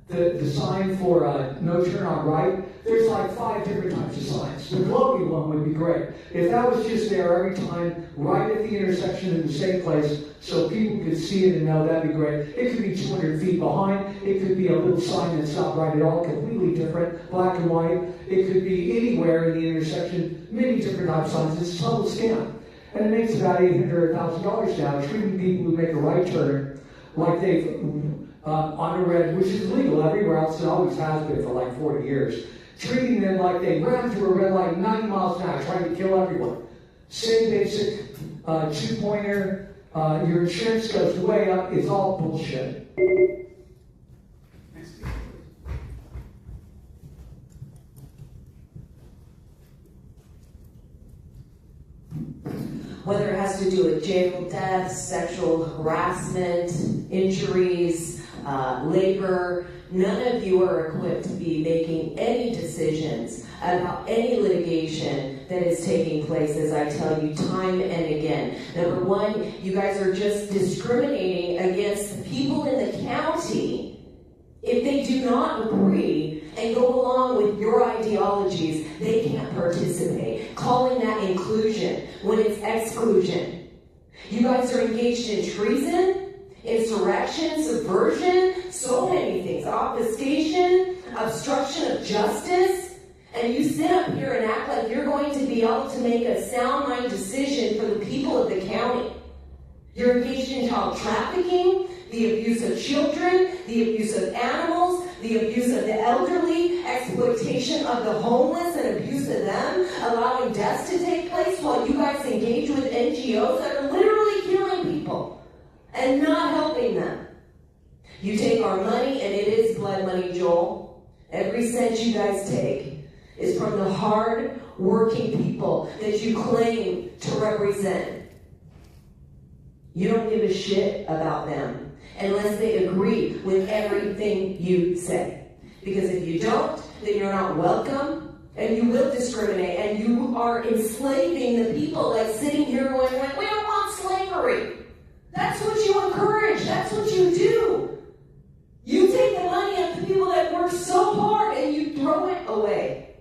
Speaker 7: the sign for no turn on right. There's like 5 different types of signs. The glowy one would be great. If that was just there every time, right at the intersection in the same place, so people could see it and know, that'd be great. It could be 200 feet behind. It could be a little sign that's not right at all, completely different, black and white. It could be anywhere in the intersection, many different types of signs. It's a total scam. And it makes about $800 or $1,000 now, treating people who make a right turn like they've on a red, which is legal everywhere else. It always has been for like 40 years. Treating them like they ran through a red light 90 miles an hour, trying to kill everyone. Same basic 2-pointer. Your insurance goes way up. It's all bullshit.
Speaker 8: Whether it has to do with jail deaths, sexual harassment, injuries, labor, none of you are equipped to be making any decisions about any litigation that is taking place, as I tell you time and again. Number one, you guys are just discriminating against the people in the county if they do not agree and go along with your ideologies. They can't participate. Calling that inclusion when it's exclusion. You guys are engaged in treason, insurrection, subversion, so many things, obfuscation, obstruction of justice, and you sit up here and act like you're going to be able to make a sound mind decision for the people of the county. You're engaged in child trafficking, the abuse of children, the abuse of animals, the abuse of the elderly, exploitation of the homeless and abuse of them, allowing deaths to take place while you guys engage with NGOs that are literally killing people and not helping them. You take our money, and it is blood money, Joel. Every cent you guys take is from the hard-working people that you claim to represent. You don't give a shit about them unless they agree with everything you say. Because if you don't, then you're not welcome, and you will discriminate, and you are enslaving the people, like sitting here going, we don't want slavery. That's what you encourage. That's what you do. You take the money of the people that work so hard and you throw it away.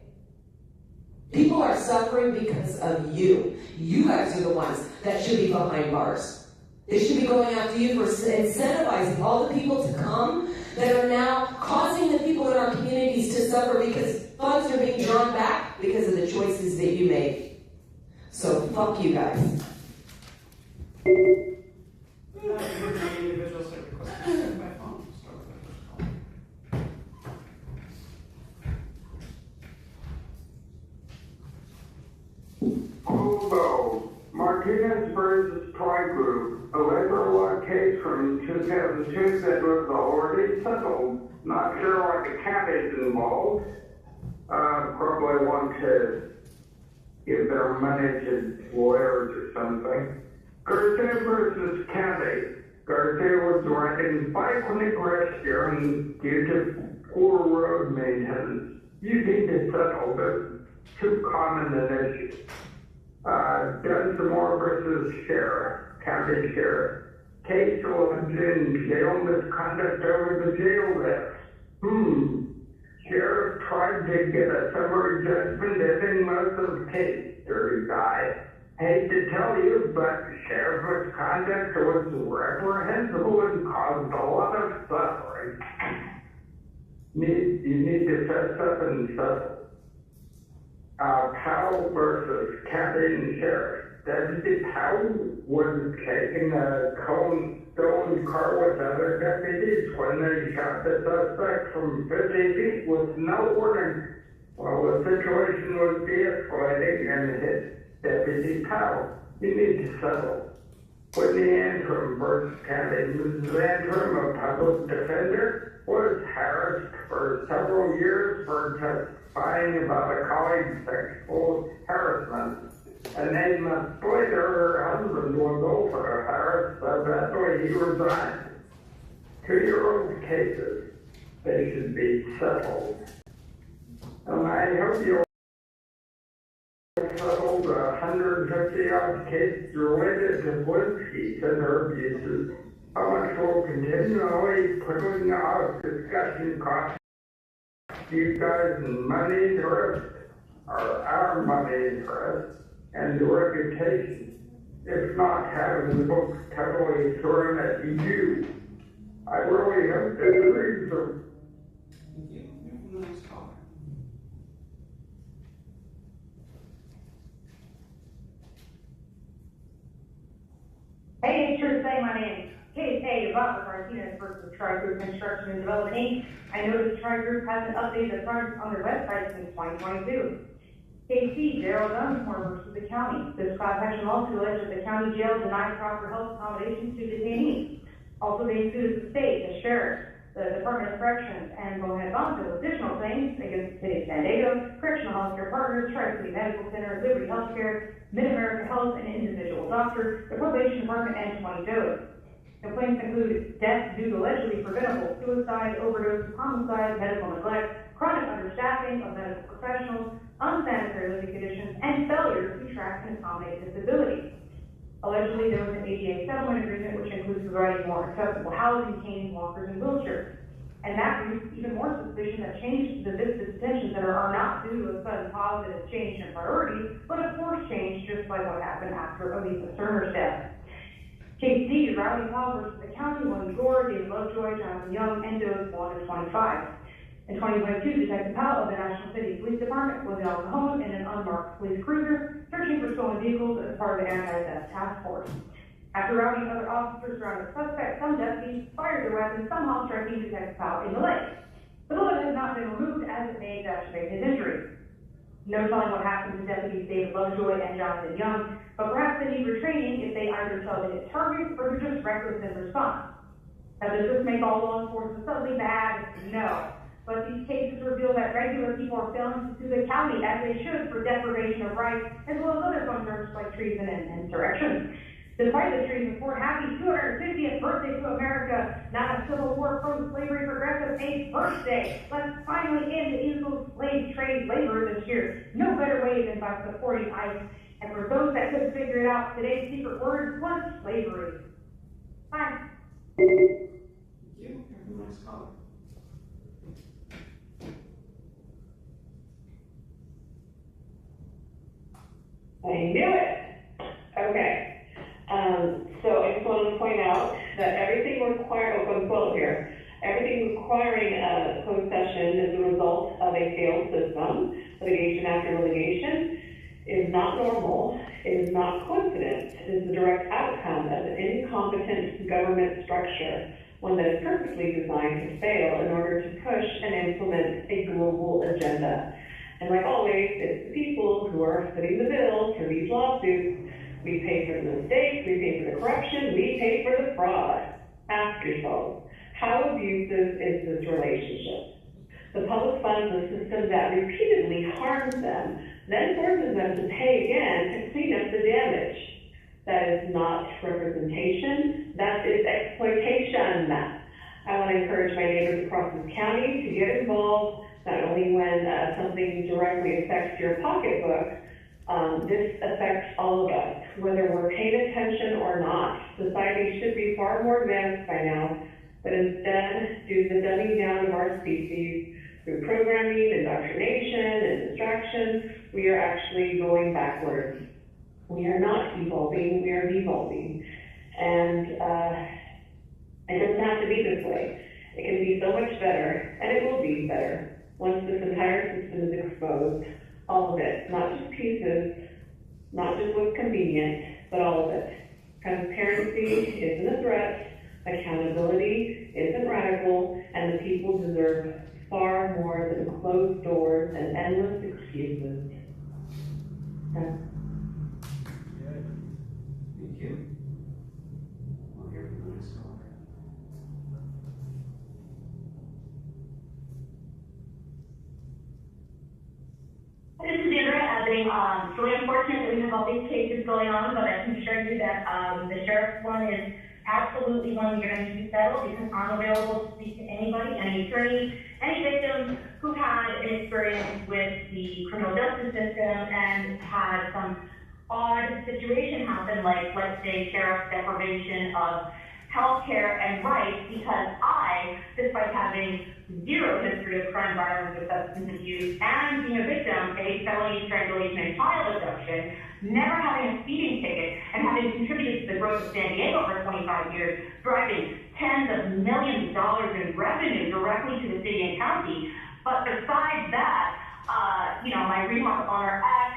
Speaker 8: People are suffering because of you. You guys are the ones that should be behind bars. They should be going after you for incentivizing all the people to come that are now causing the people in our communities to suffer because funds are being drawn back because of the choices that you made. So fuck you guys.
Speaker 3: Individuals that request to speak by phone. Start with the first call.
Speaker 9: Although Martinez versus Troy Group, a labor law case from 2002 that was already settled. Not sure what the county's involved. Probably want to give their money to lawyers or something. Garcia versus County. Garcia was riding bike when he crashed here and due to poor road maintenance. You need to settle this. Too common an issue. Dunsmore versus Sheriff, County Sheriff. Case alleging jail misconduct over the jail desk. Sheriff tried to get a summary judgment ending most of the case. Dirty guy. Hate to tell you, but sheriff's conduct was reprehensible and caused a lot of suffering. You need to fess up and settle. Powell versus County and Sheriff. Deputy Powell was taking a stolen car with other deputies when they shot the suspect from 50 feet with no warning. Well, the situation was de-escalating and hit Deputy Powell. You need to settle. Whitney Antrim versus County. Mrs. Antrim, a public defender, was harassed for several years for testifying about a colleague's sexual harassment. And then months later, her husband was also harassed so badly he resigned. 2-year-old cases, they should be settled. And I hope you'll settle the 150-odd cases related to Blinsky and her abuses. How much will continually putting off discussion costs you guys in money interest, or our money interest, and the reputation, if not having the books totally thrown at you. I really hope that the reads are.
Speaker 3: Thank you. The next caller.
Speaker 11: Hey, it's sure say my name. Case A, Robert Martinez versus Tri-Group Construction and Development Inc. I noticed Tri-Group hasn't updated the front on their website since 2022. Case B, Gerald Dunsmore versus the county. This class action lawsuit alleged that the county jail denied proper health accommodations to detainees. Also, they sued the state, the sheriff, the Department of Corrections, and go ahead on to additional claims against the city of San Diego, Correctional Healthcare Partners, Tri-City Medical Center, Liberty Healthcare, Mid-America Health, and Individual Doctors, the Probation Department, and 20 Does. Complaints include deaths due to allegedly preventable suicide, overdose, homicide, medical neglect, chronic understaffing of medical professionals, unsanitary living conditions, and failure to track and accommodate disabilities. Allegedly, there was an ADA settlement agreement which includes providing more accessible housing, canes, walkers, and wheelchairs. And that brings even more suspicion that changes to this detention center are not due to a sudden positive change in priority, but a forced change just like what happened after Elisa Cerner's death. Case D, Rowdy Paul versus the county, Wendy Gore, David Lovejoy, Jonathan Young, and Doe 1 and 25. In 2022, Detective Powell of the National City Police Department was El Cajon in an unmarked police cruiser, searching for stolen vehicles as part of the anti-theft task force. After Rowdy and other officers surrounded the suspect, some deputies fired their weapons, somehow striking Detective Powell in the leg. The bullet has not been removed as it may exacerbate his injury. No telling what happened to deputies David Lovejoy and Jonathan Young, but perhaps they need retraining if they either fail to hit targets or they're just reckless in response. Now, does this make all law enforcement suddenly bad? No. But these cases reveal that regular people are failing to sue the county as they should for deprivation of rights, as well as other fun charges like treason and insurrection. Despite the treason report, happy 250th birthday to America, not a Civil War pro-slavery progressive age birthday. Let's finally end the illegal slave trade labor this year. No better way than by supporting ICE. And for those that couldn't figure it out, today's secret word was slavery. Bye.
Speaker 3: Thank you. Next caller.
Speaker 10: I knew it. Okay. So I just wanted to point out that everything requiring a closed session as a result of a failed system, litigation after litigation, is not normal. It is not coincidence. It is the direct outcome of an incompetent government structure, one that is perfectly designed to fail in order to push and implement a global agenda. And like always, it's the people who are footing the bill for these lawsuits. We pay for the mistakes, we pay for the corruption, we pay for the fraud. Ask yourselves, how abusive is this relationship? The public funds a system that repeatedly harms them, then forces them to pay again to clean up the damage. That is not representation, that is exploitation. I want to encourage my neighbors across this county to get involved, not only when something directly affects your pocketbook. This affects all of us, whether we're paying attention or not. Society should be far more advanced by now, but instead, due to the dumbing down of our species, through programming, indoctrination, and distraction, we are actually going backwards. We are not evolving, we are devolving. And it doesn't have to be this way. It can be so much better, and it will be better once this entire system is exposed. All of it, not just pieces, not just what's convenient, but all of it. Transparency isn't a threat, accountability isn't radical, and the people deserve far more than closed doors and endless excuses.
Speaker 3: Thank you. We'll hear from the next caller.
Speaker 23: This is Andrea Abbing. It's really unfortunate that we have all these cases going on, but I can assure you that the sheriff's one is absolutely one you're going to need to settle, because I'm available to speak to anybody, any attorney, any victim who had an experience with the criminal justice system and had some odd situation happen, like, let's say, sheriff's deprivation of healthcare and rights, because I, despite having zero history of crime, violence, or substance abuse, and being a victim of a felony strangulation and child abduction, never having a speeding ticket, and having contributed to the growth of San Diego for 25 years, driving tens of millions of dollars in revenue directly to the city and county. But besides that, my remark on our ex,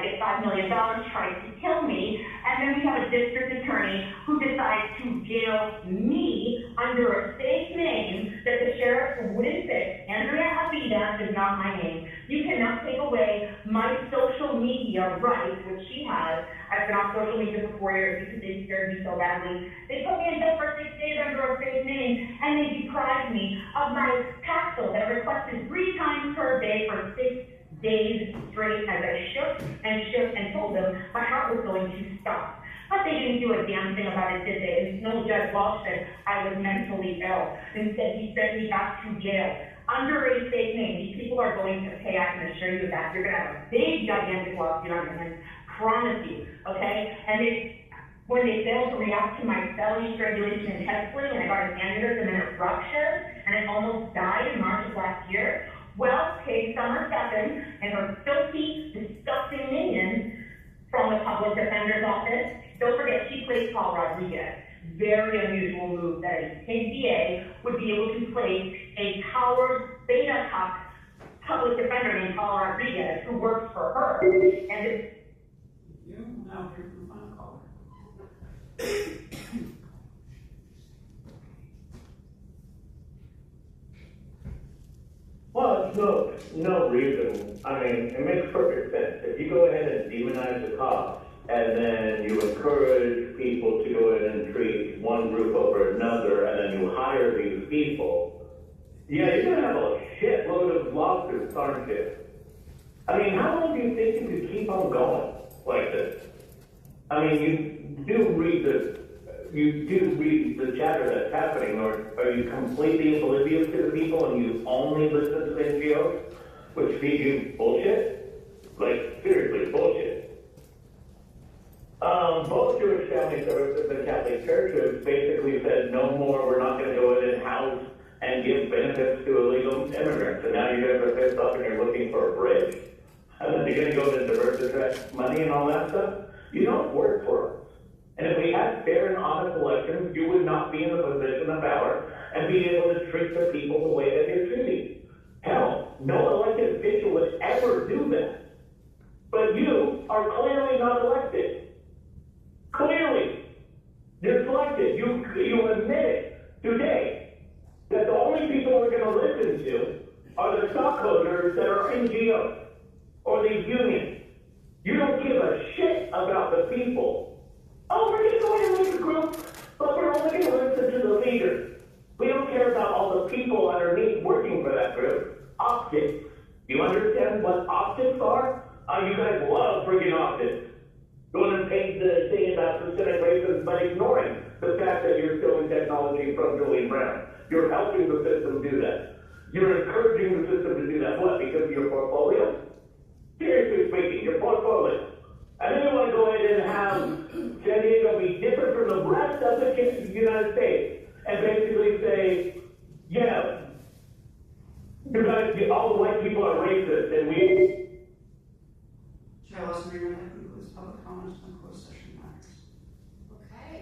Speaker 23: get $5 million, tries to kill me, and then we have a district attorney who decides to jail me under a fake name that the sheriff wouldn't fix. Andrea Avida is not my name. You cannot take away my social media rights, which she has. I've been on social media for 4 years because they scared me so badly. They put me in jail for 6 days under a fake name, and they deprived me of my tax bill that I requested 3 times per day for 6 days straight, as I shook and told them my heart was going to stop. But they didn't do a damn thing about it
Speaker 14: I did it. And no Judge Walsh said I was mentally ill. Instead, he sent me back to jail. Under a fake name, these people are going to pay. I can assure you that. You're going to have a big, gigantic lawsuit on your hands. Promise you, okay? And when they failed to react to my belly strangulation and head sling, and I got an aneurysm and it ruptured, and I almost died in March of last year, well, Kay Summer Steffen and her filthy, disgusting minions from the public defender's office, don't forget, she plays Paul Rodriguez. Very unusual move that a state DA would be able to place a coward beta cup public defender named Paul Rodriguez who works for her. And it's
Speaker 3: You now hear from the final caller.
Speaker 20: Well, no reason. I mean, it makes perfect sense. If you go ahead and demonize the cops, and then you encourage people to go ahead and treat one group over another, and then you hire these people, yeah, you're gonna have a shitload of lawsuits, aren't you? I mean, how long do you think you could keep on going like this? I mean, you do read the chatter that's happening, or are you completely oblivious to the people and you only listen to the NGOs, which feed you bullshit? Like, seriously, bullshit. Both Jewish family services and Catholic churches basically said, no more, we're not going to go in and house and give benefits to illegal immigrants. And now you guys are pissed off and you're looking for a bridge. And then you're going to go to diversity money and all that stuff. You don't work for us. And if we had fair and honest elections, you would not be in a position of power and be able to treat the people the way that you're treating. Hell, no elected official would ever do that. But you are clearly not elected. Clearly. You're selected. You admit it today that the only people we're going to listen to are the stockholders that are NGOs or these unions. You don't give a shit about the people. Oh, we're just going to make a group, but we're only going to listen to the leaders. We don't care about all the people underneath working for that group. Optics. You understand what optics are? You guys love friggin' optics. Going and paint the thing about systemic racism, but ignoring the fact that you're stealing technology from Julian Brown. You're helping the system do that. You're encouraging the system to do that. What? Because of your portfolio? Seriously speaking, your portfolio. And then you want to go ahead and have San Diego be different from the rest of the United States and basically say, yeah, you guys, all the white people are racist and we...
Speaker 3: Chair Lawson, that concludes public comments on closed session matters.
Speaker 1: Okay.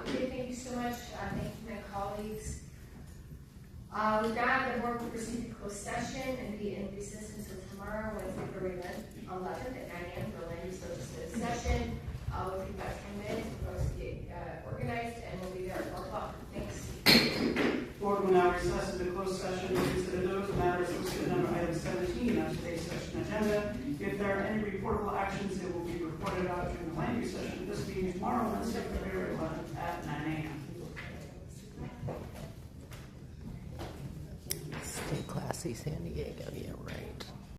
Speaker 1: Okay, thank you so much. Thank you, my colleagues. With that, the board will proceed to closed session and be in recess until tomorrow, Wednesday, February 11th at 9 a.m. for land use legislative session. We'll take about 10 minutes for us to get organized, and we'll be there at 4 o'clock. Thanks.
Speaker 3: Board will now recess into closed session to consider those matters listed under item 17 on today's session agenda. If there are any reportable actions, they will be reported out during the land use session of this meeting tomorrow, Wednesday, February 11th at 9 a.m.
Speaker 5: Stay classy, San Diego. Yeah, right.